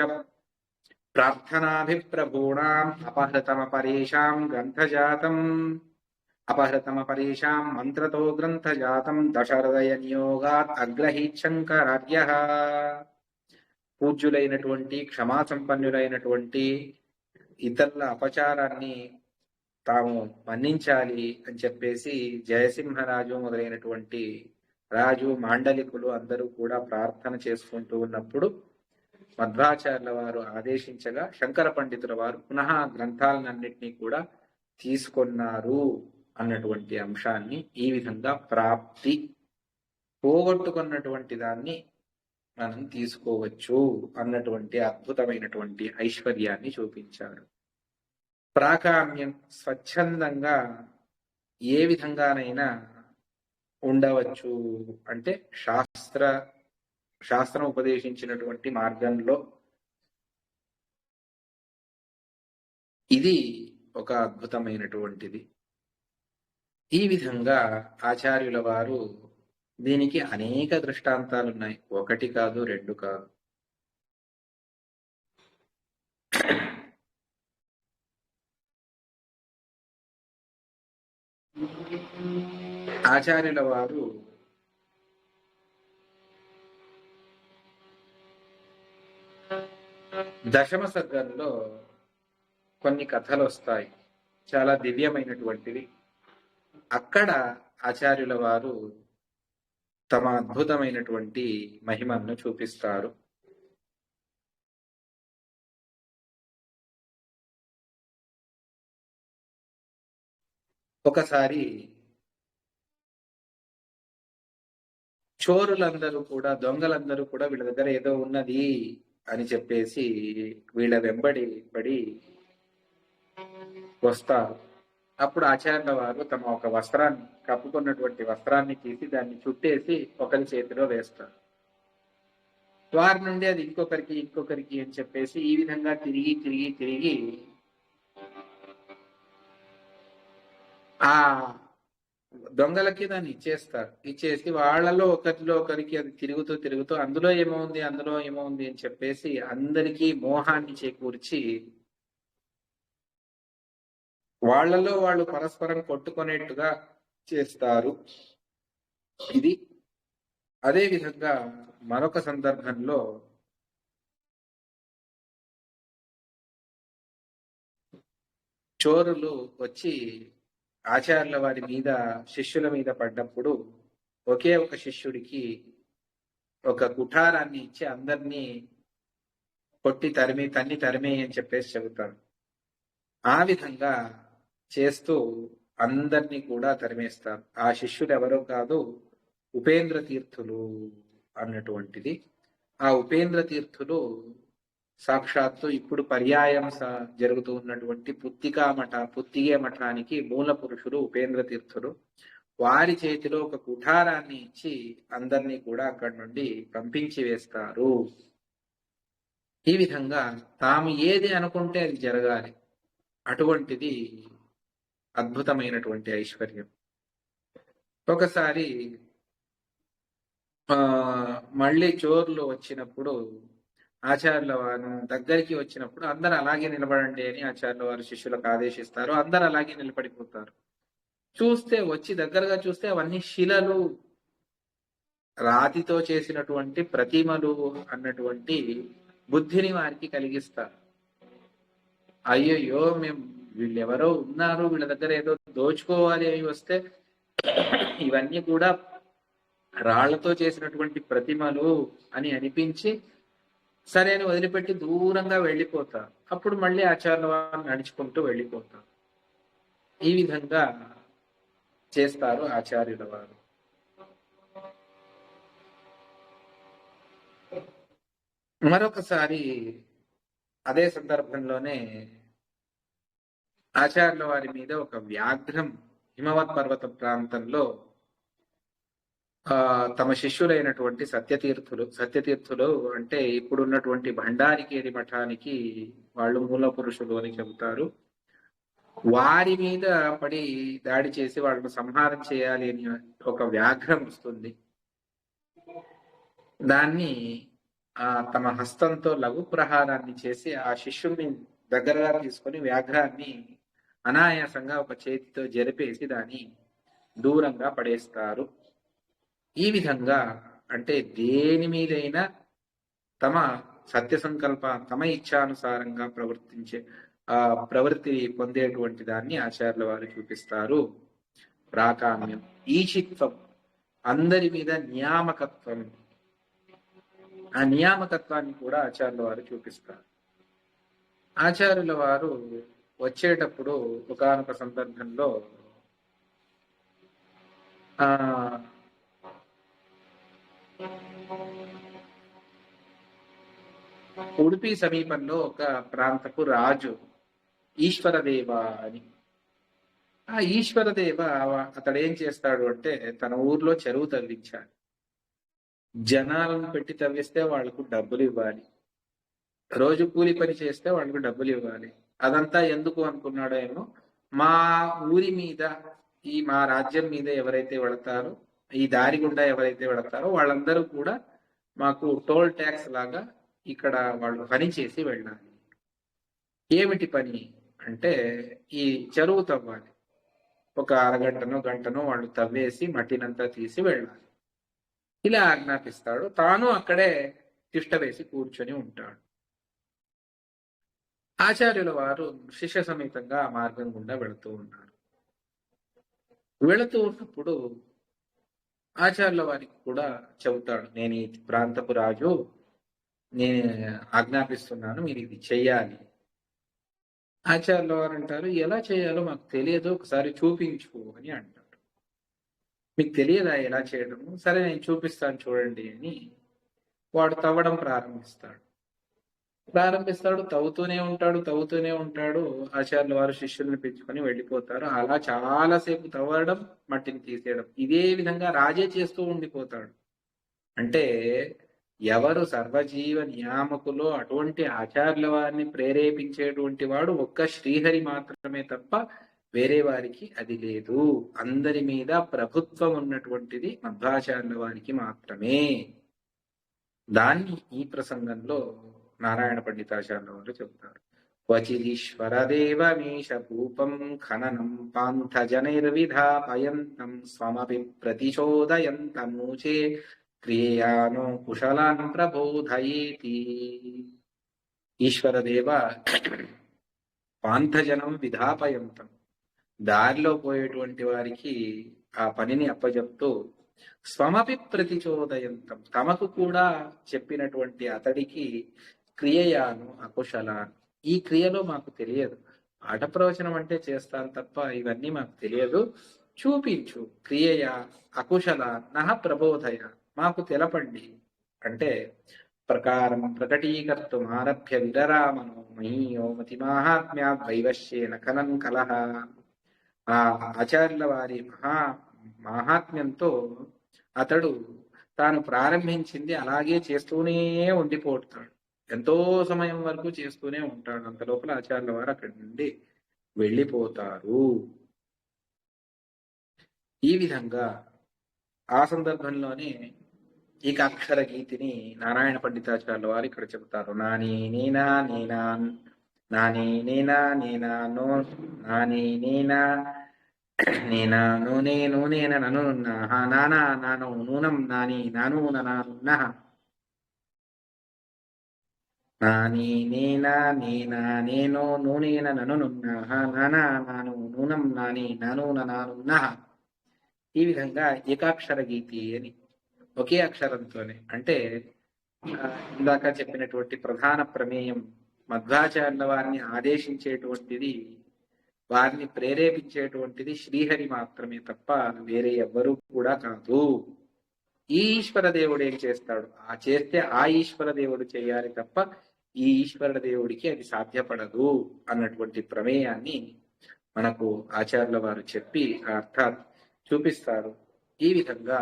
Speaker 1: ప్రార్థనాభిప్రభూణాం అపహృతమపరేషాం మంత్రతో గ్రంథజాతం దశహృదయ నియోగాత్ అగ్రహీత్ శంకరార్యః. పూజ్యులైనటువంటి క్షమాసంపన్నులైనటువంటి ఇతరుల అపచారాన్ని తాము మన్నించాలి అని చెప్పేసి జయసింహరాజు మొదలైనటువంటి రాజు మాండలికులు అందరూ కూడా ప్రార్థన చేసుకుంటూ ఉన్నప్పుడు మధ్వాచార్యుల వారు ఆదేశించగా శంకర పండితుల వారు పునః గ్రంథాలన్నింటినీ కూడా తీసుకున్నారు అన్నటువంటి అంశాన్ని, ఈ విధంగా ప్రాప్తి, పోగొట్టుకున్నటువంటి దాన్ని మనం తీసుకోవచ్చు అన్నటువంటి అద్భుతమైనటువంటి ఐశ్వర్యాన్ని చూపించారు. ప్రాకామ్యం స్వచ్ఛందంగా ఏ విధంగానైనా ఉండవచ్చు అంటే శాస్త్రం ఉపదేశించినటువంటి మార్గంలో ఇది ఒక అద్భుతమైనటువంటిది. ఈ విధంగా ఆచార్యుల వారు దీనికి అనేక దృష్టాంతాలు ఉన్నాయి. ఒకటి కాదు, రెండు కాదు. ఆచార్యుల వారు దశమ సర్గంలో కొన్ని కథలు వస్తాయి, చాలా దివ్యమైనటువంటివి. అక్కడ ఆచార్యుల వారు తమ అద్భుతమైనటువంటి మహిమను చూపిస్తారు. ఒకసారి చోరులందరూ కూడా, దొంగలందరూ కూడా వీళ్ళ దగ్గర ఏదో ఉన్నది అని చెప్పేసి వీళ్ళ వెంబడి పడి వస్తారు. అప్పుడు ఆచార్యుల వారు తమ ఒక వస్త్రాన్ని, కప్పుకున్నటువంటి వస్త్రాన్ని తీసి దాన్ని చుట్టేసి ఒకరి చేతిలో వేస్తారు. వారి నుండి అది ఇంకొకరికి అని చెప్పేసి ఈ విధంగా తిరిగి ఆ దొంగలకి దాన్ని ఇచ్చేస్తారు. ఇచ్చేసి వాళ్ళలో ఒకరికి అది తిరుగుతూ అందులో ఏమవుంది అని చెప్పేసి అందరికీ మోహాన్ని చేకూర్చి వాళ్ళలో వాళ్ళు పరస్పరం కొట్టుకునేట్టుగా చేస్తారు. ఇది అదే విధంగా మరొక సందర్భంలో చోరులు వచ్చి ఆచార్యుల వారి మీద, శిష్యుల మీద పడ్డప్పుడు ఒకే ఒక శిష్యుడికి ఒక కుఠారాన్ని ఇచ్చి అందరినీ కొట్టి తరిమి అని చెప్పేసి చెబుతారు. ఆ విధంగా చేస్తూ అందరినీ కూడా తరిమేస్తారు. ఆ శిష్యులు ఎవరో కాదు, ఉపేంద్ర తీర్థులు అన్నటువంటిది. ఆ ఉపేంద్ర తీర్థులు సాక్షాత్తు ఇప్పుడు పర్యాయం జరుగుతూ ఉన్నటువంటి పుత్తిగే మఠానికి మూల పురుషుడు ఉపేంద్ర తీర్థులు. వారి చేతిలో ఒక కుఠారాన్ని ఇచ్చి అందరినీ కూడా అక్కడి నుండి పంపించి వేస్తారు. ఈ విధంగా తాము ఏది అనుకుంటే అది జరగాలి. అటువంటిది అద్భుతమైనటువంటి ఐశ్వర్యం. ఒకసారి మళ్ళీ చోర్లు వచ్చినప్పుడు ఆచార్యుల వారు దగ్గరికి వచ్చినప్పుడు అందరు అలాగే నిలబడండి అని ఆచార్యుల వారు శిష్యులకు ఆదేశిస్తారు. అందరు అలాగే నిలబడిపోతారు. చూస్తే వచ్చి దగ్గరగా చూస్తే అవన్నీ శిలలు, రాతితో చేసినటువంటి ప్రతిమలు అన్నటువంటి బుద్ధిని వారికి కలిగిస్తారు. అయ్యయ్యో, మేము వీళ్ళెవరో ఉన్నారు, వీళ్ళ దగ్గర ఏదో దోచుకోవాలి అని వస్తే ఇవన్నీ కూడా రాళ్లతో చేసినటువంటి ప్రతిమలు అని అనిపించి సరే అని వదిలిపెట్టి దూరంగా వెళ్ళిపోతారు. అప్పుడు మళ్ళీ ఆచార్యుల వారు నడుచుకుంటూ వెళ్ళిపోతారు. ఈ విధంగా చేస్తారు ఆచార్యుల వారు. మరొకసారి అదే సందర్భంలోనే ఆచార్యుల వారి మీద ఒక వ్యాఘ్రం హిమవత్ పర్వత ప్రాంతంలో తమ శిష్యులైనటువంటి సత్యతీర్థులు అంటే ఇప్పుడున్నటువంటి భండారికేరి మఠానికి వాళ్ళు మూల పురుషులు అని చెబుతారు. వారి మీద పడి దాడి చేసి వాళ్ళను సంహారం చేయాలి అని ఒక వ్యాఘ్రం వస్తుంది. దాన్ని తమ హస్తంతో లఘు ప్రహారాన్ని చేసి ఆ శిష్యుల్ని దగ్గరగా తీసుకొని వ్యాఘ్రాన్ని అనాయాసంగా ఒక చేతితో జరిపేసి దాన్ని దూరంగా పడేస్తారు. ఈ విధంగా అంటే దేని మీదైనా తమ సత్య సంకల్ప, తమ ఇచ్ఛానుసారంగా ప్రవృత్తి పొందేటువంటి దాన్ని ఆచార్యుల వారు చూపిస్తారు. ప్రాకామ్యం, ఈచిత్వం, అందరి మీద నియామకత్వం, ఆ నియామకత్వాన్ని కూడా ఆచార్యుల వారు చూపిస్తారు. ఆచార్యుల వారు వచ్చేటప్పుడు ఒకానొక సందర్భంలో ఉడిపి సమీపంలో ఒక ప్రాంతపు రాజు ఈశ్వరదేవ అని. ఆ ఈశ్వరదేవ అతడు ఏం చేస్తాడు అంటే తన ఊర్లో చెరువు తవ్వించాడు. జనాలను పెట్టి తవ్విస్తే వాళ్లకు డబ్బులు ఇవ్వాలి, రోజు కూలి పని చేస్తే వాళ్ళకు డబ్బులు ఇవ్వాలి. అదంతా ఎందుకు అనుకున్నాడో ఏమో, మా ఊరి మీద, మా రాజ్యం మీద ఎవరైతే వెళతారో, ఈ దారి గుండా ఎవరైతే వెళతారో వాళ్ళందరూ కూడా మాకు టోల్ ట్యాక్స్ లాగా ఇక్కడ వాళ్ళు పని చేసి వెళ్ళాలి. ఏమిటి పని అంటే ఈ చెరువు తవ్వాలి. ఒక అరగంటనో గంటనో వాళ్ళు తవ్వేసి మట్టినంతా తీసి వెళ్ళాలి. ఇలా ఆజ్ఞాపిస్తాడు. తాను అక్కడే తిష్ట వేసి కూర్చొని ఉంటాడు. ఆచార్యుల వారు శిష్య సమేతంగా ఆ మార్గం గుండా వెళుతూ ఉన్నారు. వెళుతూ ఉన్నప్పుడు ఆచార్యుల వారికి కూడా చెబుతాడు, నేను ఈ ప్రాంతపు రాజు, నేను ఆజ్ఞాపిస్తున్నాను, మీరు ఇది చెయ్యాలి. ఆచార్యుల వారు అంటారు, ఎలా చేయాలో మాకు తెలియదు, ఒకసారి చూపించు అని అంటారు. మీకు తెలియదా ఎలా చేయడము? సరే నేను చూపిస్తాను చూడండి అని వాడు తవ్వడం ప్రారంభిస్తాడు. తవ్వుతూనే ఉంటాడు. ఆచార్యుల వారు శిష్యుల్ని పెంచుకొని వెళ్ళిపోతారు. అలా చాలాసేపు తవ్వడం, మట్టిని తీసేయడం, ఇదే విధంగా రాజే చేస్తూ ఉండిపోతాడు. అంటే ఎవరు సర్వజీవ నియామకులో అటువంటి ఆచార్యుల వారిని ప్రేరేపించేటువంటి వాడు ఒక్క శ్రీహరి మాత్రమే తప్ప వేరే వారికి అది లేదు. అందరి మీద ప్రభుత్వం ఉన్నటువంటిది మధ్వాచార్యుల వారికి మాత్రమే. దాన్ని ఈ ప్రసంగంలో నారాయణ పండితాచార్యుల వారు చెబుతారు. క్వచిదీశ్వరదేవమీశ భూపం ఖననం పాంథజనైర్విధాపయంతం స్వమపి ప్రతిచోదయంతమూచే క్రియానో కుశలాన్ ప్రబోధయేతి. ఈశ్వరదేవ పాంథజనం విధాపయంతం, దారిలో పోయేటువంటి వారికి ఆ పనిని అప్పజెప్తూ స్వమపి ప్రతిచోదయంతం, తమకు కూడా చెప్పినటువంటి అతడికి క్రియయాను అకుశలాన్, ఈ క్రియలో మాకు తెలియదు, పాఠ ప్రవచనం అంటే చేస్తాను తప్ప ఇవన్నీ మాకు తెలియదు, చూపించు, క్రియయా అకుశల నహ ప్రబోధయ, మాకు తెలపండి అంటే ప్రకారం ప్రకటీకర్తుం ఆరభ్య విరరామనో మహీయో మతి మాహాత్మ్యాద్ వైవశ్యేన కలం కలహ. ఆ ఆచార్యుల వారి మాహాత్మ్యంతో అతడు తాను ప్రారంభించింది అలాగే చేస్తూనే ఉండిపోతాడు, ఎంతో సమయం వరకు చేస్తూనే ఉంటాడు. అంత లోపల ఆచార్యుల వారు అక్కడి నుండి వెళ్ళిపోతారు. ఈ విధంగా ఆ సందర్భంలోనే ఏకాక్షర గీతిని నారాయణ పండితాచార్యుల వారు ఇక్కడ చెబుతారు. నాని నేనా నేనా, నాని నేనా నేనా నో, నాని నేనా నేనా నూనే నూనేన ననున్న నానా నాను నూనం నాని నానూన నానున్న, నాని నేనా నేనా నేను నూనేన ననున్న నానా నాను నూనం నాని నానూన నానున్న. ఈ విధంగా ఏకాక్షర గీతి అని, ఒకే అక్షరంతోనే, అంటే ఇందాక చెప్పినటువంటి ప్రధాన ప్రమేయం మధ్వాచార్యుల వారిని ఆదేశించేటువంటిది, వారిని ప్రేరేపించేటువంటిది శ్రీహరి మాత్రమే తప్ప వేరే ఎవ్వరూ కూడా కాదు. ఈ ఈశ్వర దేవుడు ఏం చేస్తాడు, ఆ చేస్తే ఆ ఈశ్వర దేవుడు చేయాలి తప్ప ఈ ఈశ్వర దేవుడికి అది సాధ్యపడదు అన్నటువంటి ప్రమేయాన్ని మనకు ఆచార్యుల వారు చెప్పి అర్థాత్ చూపిస్తారు. ఈ విధంగా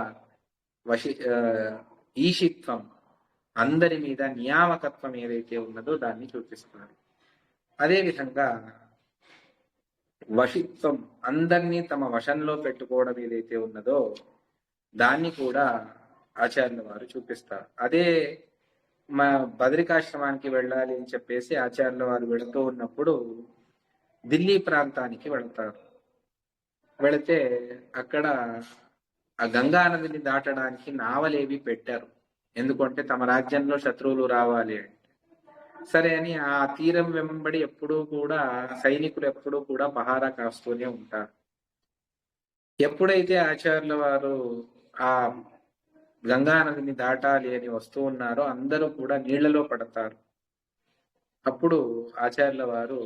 Speaker 1: ఈశిత్వం, అందరి మీద నియామకత్వం ఏదైతే ఉన్నదో దాన్ని చూపిస్తారు. అదేవిధంగా వశిత్వం, అందరినీ తమ వశంలో పెట్టుకోవడం ఏదైతే ఉన్నదో దాన్ని కూడా ఆచార్యుల వారు చూపిస్తారు. అదే మా బదరికాశ్రమానికి వెళ్ళాలి అని చెప్పేసి ఆచార్యుల వారు వెళుతూ ఉన్నప్పుడు ఢిల్లీ ప్రాంతానికి వెళతారు. వెళితే అక్కడ ఆ గంగా నదిని దాటడానికి నావలేవి పెట్టారు, ఎందుకంటే తమ రాజ్యంలో శత్రువులు రావాలి అంటే. సరే అని ఆ తీరం వెంబడి ఎప్పుడూ కూడా సైనికులు ఎప్పుడూ కూడా పహారా కాస్తూనే ఉంటారు. ఎప్పుడైతే ఆచార్యుల వారు ఆ గంగా నదిని దాటాలి అని వస్తూ ఉన్నారో అందరూ కూడా నీళ్లలో పడతారు. అప్పుడు ఆచార్యుల వారు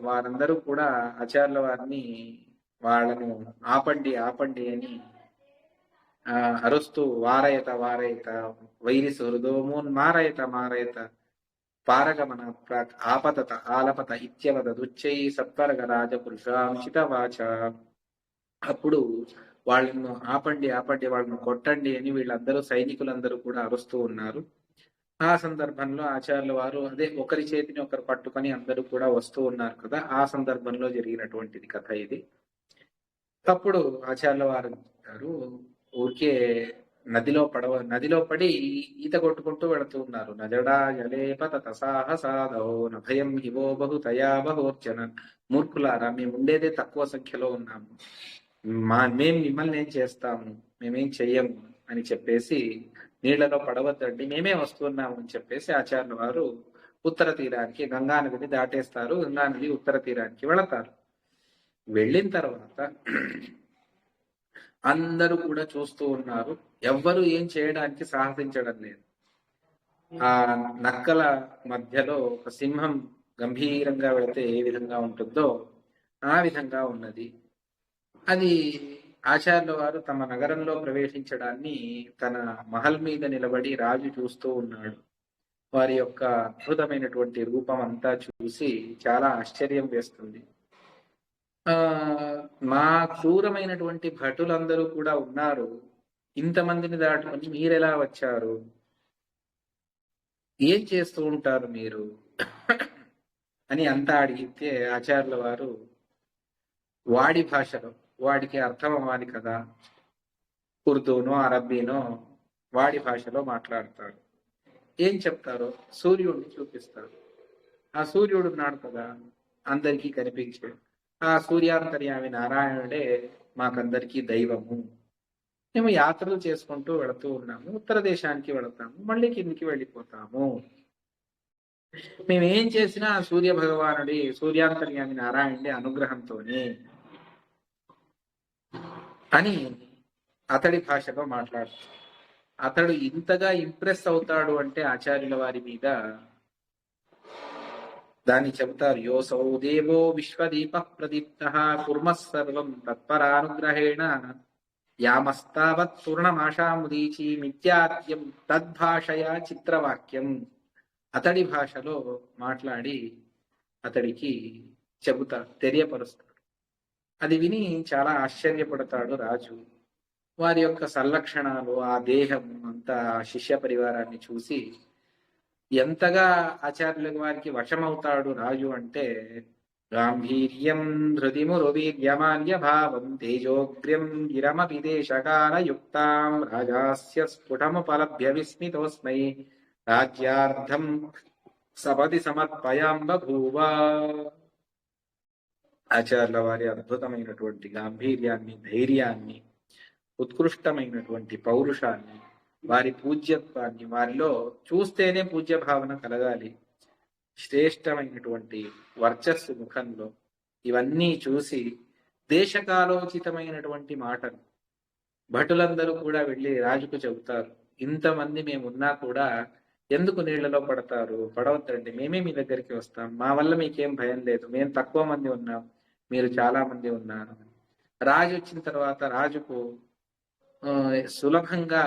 Speaker 1: వారందరూ కూడా ఆచార్యుల వారిని వాళ్ళను ఆపండి ఆపండి అని అరుస్తూ వారయత వారయత వైరి హృదోమోన్ మారయత మారయత పారగమన ఆపతత ఆలపత ఇత్యవద దుచ్చై సత్వరగ రాజపురుషాంచిత వాచ. అప్పుడు వాళ్ళను ఆపండి ఆపండి, వాళ్ళను కొట్టండి అని వీళ్ళందరూ సైనికులందరూ కూడా అరుస్తూ ఉన్నారు. ఆ సందర్భంలో ఆచార్యుల వారు అదే ఒకరి చేతిని ఒకరు పట్టుకొని అందరూ కూడా వస్తూ ఉన్నారు కదా, ఆ సందర్భంలో జరిగినటువంటిది కథ ఇది. అప్పుడు ఆచార్యుల వారు ఊరికే నదిలో పడి ఈత కొట్టుకుంటూ వెళుతూ ఉన్నారు. నజడా జలేపత తసాహసాదౌ నభయం హివో బహుతయా బహోర్జన, మూర్ఖులారా మేము ఉండేదే తక్కువ సంఖ్యలో ఉన్నాము, మేం మిమ్మల్ని ఏం చేస్తాము, మేమేం చెయ్యము అని చెప్పేసి నీళ్లలో పడవద్దండి మేమే వస్తున్నాము అని చెప్పేసి ఆచార్యుల వారు ఉత్తర తీరానికి గంగానదిని దాటేస్తారు. గంగానది ఉత్తర తీరానికి వెళతారు. వెళ్ళిన తర్వాత అందరూ కూడా చూస్తూ ఉన్నారు, ఎవ్వరూ ఏం చేయడానికి సాహసించడం లేదు. ఆ నక్కల మధ్యలో ఒక సింహం గంభీరంగా వెళితే ఏ విధంగా ఉంటుందో ఆ విధంగా ఉన్నది. అది ఆచార్యుల వారు తమ నగరంలో ప్రవేశించడాన్ని తన మహల్ మీద నిలబడి రాజు చూస్తూ ఉన్నాడు. వారి యొక్క అద్భుతమైనటువంటి రూపం అంతా చూసి చాలా ఆశ్చర్యం వేస్తుంది. మా క్రూరమైనటువంటి భటులందరూ కూడా ఉన్నారు, ఇంతమందిని దాటుకొని మీరెలా వచ్చారు, ఏం చేస్తూ ఉంటారు మీరు అని అంతా అడిగితే ఆచార్యుల వారు వాడి భాషలో, వాడికి అర్థం అవ్వాలి కదా, ఉర్దూనో అరబ్బీనో వాడి భాషలో మాట్లాడతారు. ఏం చెప్తారో సూర్యుడిని చూపిస్తారు. ఆ సూర్యుడు ఉన్నాడు కదా అందరికీ కనిపించే, ఆ సూర్యాంతర్యామి నారాయణుడే మాకందరికీ దైవము. మేము యాత్రలు చేసుకుంటూ వెళుతూ ఉన్నాము, ఉత్తర దేశానికి వెళతాము, మళ్ళీ కిందికి వెళ్ళిపోతాము. మేమేం చేసినా సూర్య భగవానుడి సూర్యాంతర్యామి నారాయణుడి అనుగ్రహంతోనే అని అతడి భాషలో మాట్లాడుతాడు. అతడు ఇంతగా ఇంప్రెస్ అవుతాడు అంటే ఆచార్యుల వారి మీద, దాన్ని చెబుతారు. యోసౌ దేవో విశ్వదీప ప్రదీప్త కుర్మః సర్వం తత్పరానుగ్రహేణ యామస్తావత్ పూర్ణమాషాముదీచి మిథ్యాత్యం తద్భాషయా చిత్రవాక్యం. అతడి భాషలో మాట్లాడి అతడికి చెబుతాడు, తెలియపరుస్తాడు. అది విని చాలా ఆశ్చర్యపడతాడు రాజు. వారి యొక్క సంలక్షణాలు, ఆ దేహం అంతా, శిష్య పరివారాన్ని చూసి ఎంతగా ఆచార్యుల వారికి వశమవుతాడు రాజు అంటే, గాంభీర్యం ధృతిమురువీర్యమాల్య భావం తేజోగ్ర్యం గిరమపి దేశకాలయుక్తాం రాజాస్య స్ఫుటముపలభ్య విస్మితోస్మై రాజ్యార్థం సపది సమర్పయాం బభూవ. ఆచార్యుల వారి అద్భుతమైనటువంటి గాంభీర్యాన్ని, ధైర్యాన్ని, ఉత్కృష్టమైనటువంటి పౌరుషాన్ని, వారి పూజ్యత్వాన్ని, వారిలో చూస్తేనే పూజ్య భావన కలగాలి, శ్రేష్టమైనటువంటి వర్చస్సు ముఖంలో, ఇవన్నీ చూసి దేశకాలోచితమైనటువంటి మాటలు భటులందరూ కూడా వెళ్ళి రాజుకు చెబుతారు. ఇంతమంది మేమున్నా కూడా ఎందుకు నీళ్లలో పడతారు? పడవద్దండి, మేమే మీ దగ్గరికి వస్తాం, మా వల్ల మీకేం భయం లేదు, మేము తక్కువ మంది ఉన్నాం, మీరు చాలా మంది ఉన్నారు. రాజు వచ్చిన తర్వాత రాజుకు సులభంగా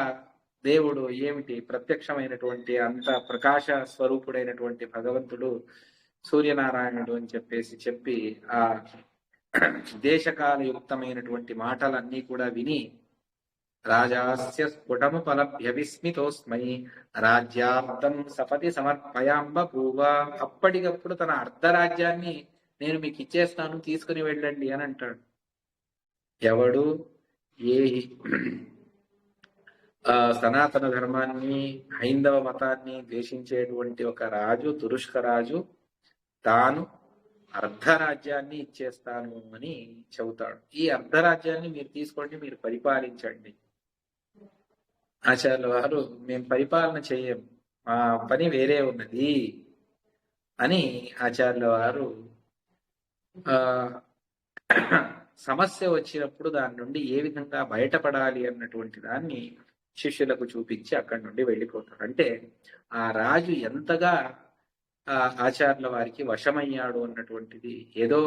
Speaker 1: దేవుడు ఏమిటి, ప్రత్యక్షమైనటువంటి అంత ప్రకాశ స్వరూపుడైనటువంటి భగవంతుడు సూర్యనారాయణుడు అని చెప్పి ఆ దేశకాలయుక్తమైనటువంటి మాటలన్నీ కూడా విని రాజాస్య స్ఫుటముపలభ్య విస్మితోస్మై రాజ్యార్థం సపతి సమర్పయాంబ భూవ. అప్పటికప్పుడు తన అర్ధరాజ్యాన్ని నేను మీకు ఇచ్చేస్తాను, తీసుకుని వెళ్ళండి అని అంటాడు. ఎవడు ఏ సనాతన ధర్మాన్ని, హైందవ మతాన్ని ద్వేషించేటువంటి ఒక రాజు, తురుష్క రాజు, తాను అర్ధరాజ్యాన్ని ఇచ్చేస్తాను అని చెబుతాడు. ఈ అర్ధరాజ్యాన్ని మీరు తీసుకోండి, మీరు పరిపాలించండి. ఆచార్యుల వారు, మేము పరిపాలన చేయం, మా పని వేరే ఉన్నది అని ఆచార్యుల వారు సమస్య వచ్చినప్పుడు దాని నుండి ఏ విధంగా బయటపడాలి అన్నటువంటి దాన్ని శిష్యులకు చూపించి అక్కడి నుండి వెళ్ళిపోతాడు. అంటే ఆ రాజు ఎంతగా ఆచార్యుల వారికి వశమయ్యాడు అన్నటువంటిది, ఏదో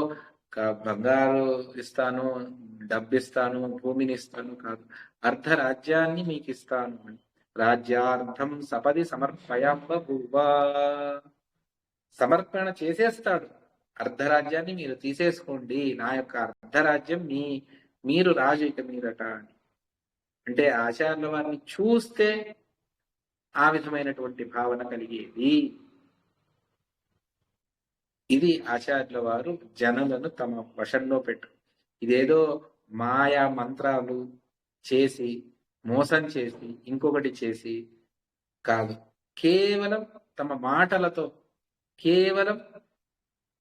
Speaker 1: బంగారు ఇస్తాను, డబ్బిస్తాను, భూమిని ఇస్తాను కాదు, అర్ధ రాజ్యాన్ని మీకు ఇస్తాను అని. రాజ్యార్థం సపది సమర్పయాంబ భూవా, సమర్పణ చేసేస్తాడు. అర్ధరాజ్యాన్ని మీరు తీసేసుకోండి, నా యొక్క అర్ధరాజ్యం మీరు రాజు ఇక మీదట అని. అంటే ఆచార్యుల వారిని చూస్తే ఆ విధమైనటువంటి భావన కలిగేది. ఇది ఆచార్యుల వారు జనులను తమ వశంలో పెట్టు, ఇదేదో మాయా మంత్రాలు చేసి, మోసం చేసి, ఇంకొకటి చేసి కాదు, కేవలం తమ మాటలతో, కేవలం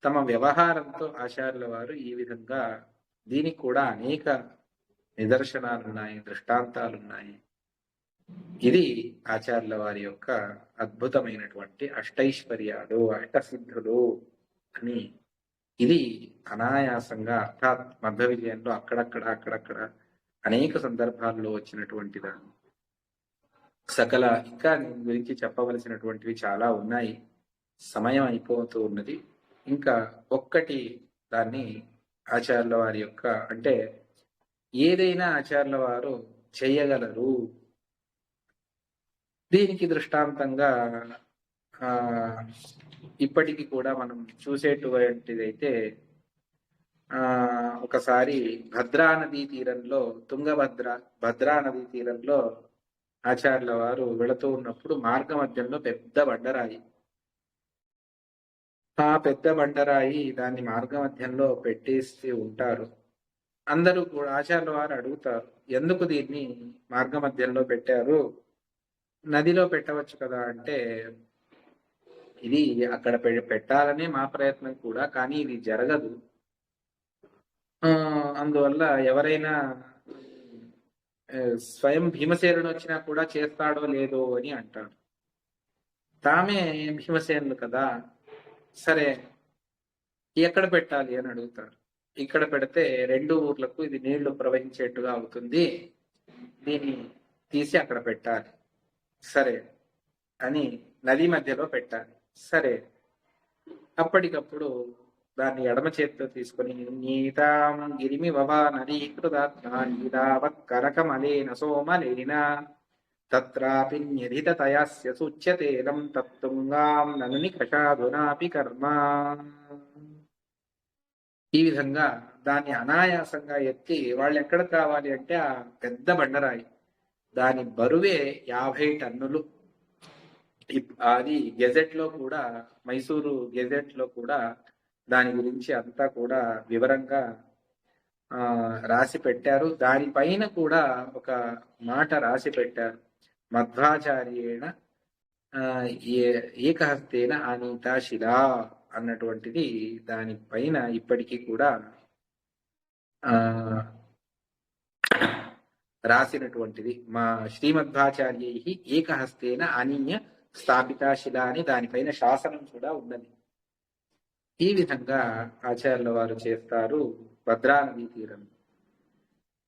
Speaker 1: తమ వ్యవహారంతో ఆచార్యుల వారు ఈ విధంగా, దీనికి కూడా అనేక నిదర్శనాలున్నాయి, దృష్టాంతాలున్నాయి. ఇది ఆచార్యుల వారి యొక్క అద్భుతమైనటువంటి అష్టైశ్వర్యాలు, అష్టసిద్ధులు అని. ఇది అనాయాసంగా, అర్థాత్ మధ్య విజయంలో అక్కడక్కడ అనేక సందర్భాల్లో వచ్చినటువంటి దాన్ని సకల, ఇంకా దీని గురించి చెప్పవలసినటువంటివి చాలా ఉన్నాయి, సమయం అయిపోతూ ఉన్నది. ఇంకా ఒక్కటి దాన్ని ఆచార్యుల వారి యొక్క, అంటే ఏదైనా ఆచార్యుల వారు చేయగలరు, దీనికి దృష్టాంతంగా ఇప్పటికి కూడా మనం చూసేటువంటిదైతే, ఒకసారి భద్రా నదీ తీరంలో, భద్రా నదీ తీరంలో ఆచార్యుల వారు వెళుతూ ఉన్నప్పుడు మార్గ మధ్యంలో పెద్ద బండరాయి, ఆ పెద్ద బండరాయి దాన్ని మార్గ మధ్యంలో పెట్టేసి ఉంటారు. అందరూ కూడా ఆచార్యుల వారు అడుగుతారు, ఎందుకు దీన్ని మార్గ మధ్యంలో పెట్టారు, నదిలో పెట్టవచ్చు కదా అంటే, ఇది అక్కడ పెట్టాలనే మా ప్రయత్నం కూడా, కానీ ఇది జరగదు, అందువల్ల ఎవరైనా స్వయం భీమసేనుడు వచ్చినా కూడా చేస్తాడో లేదో అని అంటాడు. తామే భీమసేనులు కదా, సరే ఎక్కడ పెట్టాలి అని అడుగుతారు. ఇక్కడ పెడితే 2 ఊర్లకు ఇది నీళ్లు ప్రవహించేట్టుగా అవుతుంది, దీన్ని తీసి అక్కడ పెట్టాలి. సరే అని నది మధ్యలో పెట్టాలి. సరే, అప్పటికప్పుడు దాన్ని ఎడమ చేతితో తీసుకొని నీతాం గిరిమి వవా నదీకృతాత్మావత్ కనకమలేన సోమలేన తత్రాపి న్యధితతయాస్య సుచ్యతేలం తత్తుంగాం నను నికషాధునాపి కర్మ. ఈ విధంగా దాన్ని అనాయాసంగా ఎత్తి వాళ్ళు ఎక్కడ కావాలి అంటే ఆ పెద్ద బండరాయి, దాని బరువే 50 టన్నులు. అది గెజెట్ లో కూడా, మైసూరు గెజెట్ లో కూడా దాని గురించి అంతా కూడా వివరంగా రాసి పెట్టారు. దానిపైన కూడా ఒక మాట రాసి పెట్టారు, మధ్వాచార్యేణ ఏకహస్తేన ఆనీత శిలా అన్నటువంటిది దానిపైన ఇప్పటికీ కూడా రాసినటువంటిది. మా శ్రీమధ్వాచార్యై ఏకహస్తేన అనీయ స్థాపితా శిల అని దానిపైన శాసనం కూడా ఉన్నది. ఈ విధంగా ఆచార్యుల వారు చేస్తారు భద్రా నదీ తీరం.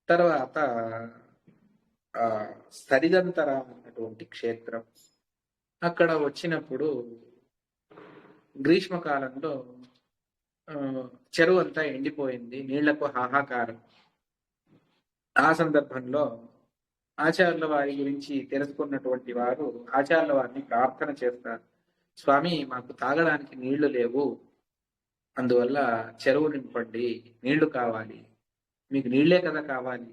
Speaker 1: తర్వాత స్థరిదంతర అన్నటువంటి క్షేత్రం, అక్కడ వచ్చినప్పుడు గ్రీష్మకాలంలో చెరువు అంతా ఎండిపోయింది, నీళ్లకు హాహాకారం. ఆ సందర్భంలో ఆచార్యుల వారి గురించి తెలుసుకున్నటువంటి వారు ఆచార్యుల వారిని ప్రార్థన చేస్తారు, స్వామి మాకు తాగడానికి నీళ్లు లేవు, అందువల్ల చెరువు నింపండి, నీళ్లు కావాలి. మీకు నీళ్లే కదా కావాలి?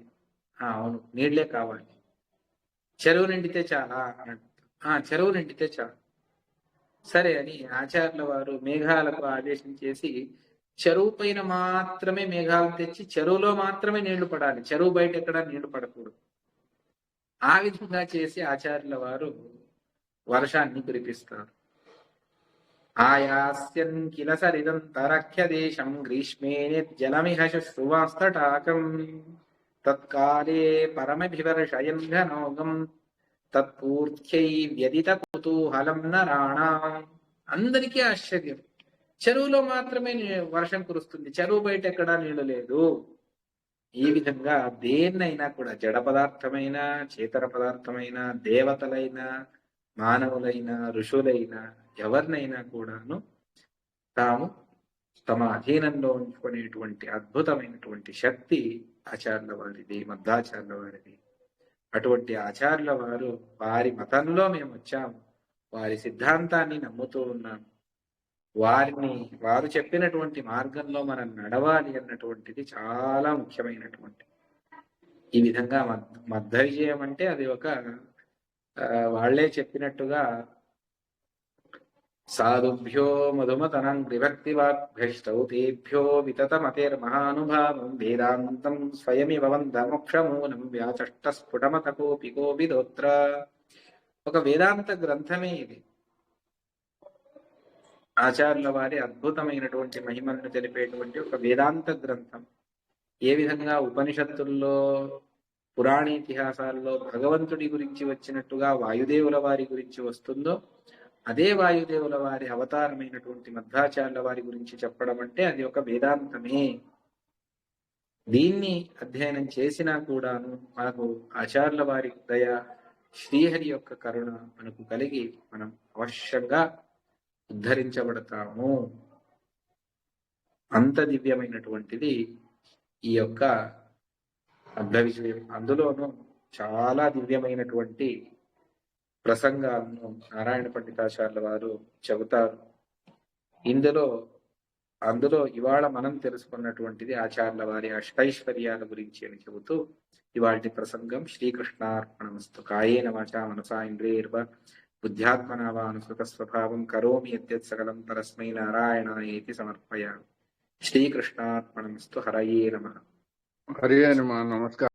Speaker 1: అవును, నీళ్లే కావాలి. చెరువు నిండితే చాలా అన్నట్టు. చెరువు నిండితే చాలు. సరే అని ఆచార్యుల వారు మేఘాలకు ఆదేశం చేసి చెరువు పైన మాత్రమే మేఘాలు తెచ్చి చెరువులో మాత్రమే నీళ్లు పడాలి, చెరువు బయట ఎక్కడ నీళ్లు పడకూడదు. ఆ విధంగా చేసి ఆచార్యుల వారు వర్షాన్ని కురిపిస్తారు. ఆయాస్యన్ కిల సరిదంతరఖ్య దేశం గ్రీష్మే జలమిహ శుశ్రువాస్తటాకం తత్కాలే పరమభివర్షయన్ ఘనోగం తత్పూర్త్యై వ్యదిత కుతూహలం నరాణాం. అందరికీ ఆశ్చర్యం, చెరువులో మాత్రమే వర్షం కురుస్తుంది, చెరువు బయట ఎక్కడా నీళ్లు లేదు. ఈ విధంగా దేన్నైనా కూడా, జడ పదార్థమైన, చేతర పదార్థమైన, దేవతలైన, మానవులైన, ఋషులైన, ఎవరినైనా కూడాను తాము తమ అధీనంలో ఉంచుకునేటువంటి అద్భుతమైనటువంటి శక్తి ఆచార్యుల వారిది, మధ్వాచార్యుల వారిది. అటువంటి ఆచార్యుల వారు, వారి మతంలో మేము వచ్చాము, వారి సిద్ధాంతాన్ని నమ్ముతూ ఉన్నాము, వారు చెప్పినటువంటి మార్గంలో మనం నడవాలి అన్నటువంటిది చాలా ముఖ్యమైనటువంటి. ఈ విధంగా మధ్వ విజయం అంటే అది ఒక వాళ్లే చెప్పినట్టుగా సాధుభ్యో మధుమతనం విభక్తి వాగ్భ్యష్టౌతేభ్యో వితతమతిర్మహానుభావం వేదాంతం స్వయమివ వంద మోక్షమూలం వ్యాచష్ట స్ఫుటమత కోపి కోవిదోత్ర. ఒక వేదాంత గ్రంథమే ఇది. ఆచార్యుల వారి అద్భుతమైనటువంటి మహిమలను తెలిపేటువంటి ఒక వేదాంత గ్రంథం. ఏ విధంగా ఉపనిషత్తుల్లో, పురాణేతిహాసాల్లో భగవంతుడి గురించి వచ్చినట్టుగా వాయుదేవుల వారి గురించి వస్తుందో, అదే వాయుదేవుల వారి అవతారమైనటువంటి మధ్వాచార్యుల వారి గురించి చెప్పడం అంటే అది ఒక వేదాంతమే. దీన్ని అధ్యయనం చేసినా కూడాను మనకు ఆచార్యుల వారి దయ, శ్రీహరి యొక్క కరుణ మనకు కలిగి మనం అవశ్యంగా ఉద్ధరించబడతాము. అంత దివ్యమైనటువంటిది ఈ యొక్క మధ్వ విజయం. అందులోనూ చాలా దివ్యమైనటువంటి ప్రసంగాలను నారాయణ పండితాచార్యుల వారు చెబుతారు. అందులో ఇవాళ మనం తెలుసుకున్నటువంటిది ఆచార్యుల వారి అష్టైశ్వర్యాల గురించి అని చెబుతూ ఇవాళ ప్రసంగం శ్రీకృష్ణార్పణమస్తు. కాయేన వాచా మనసా ఇంద్రియైర్వ బుద్ధ్యాత్మనా వా అనుసృత స్వభావం కరోమి యద్యత్ సకలం పరస్మై నారాయణాయేతి సమర్పయామి. శ్రీకృష్ణార్పణమస్తు. హరయే నమః.
Speaker 2: హరియే నమః. నమస్కారం.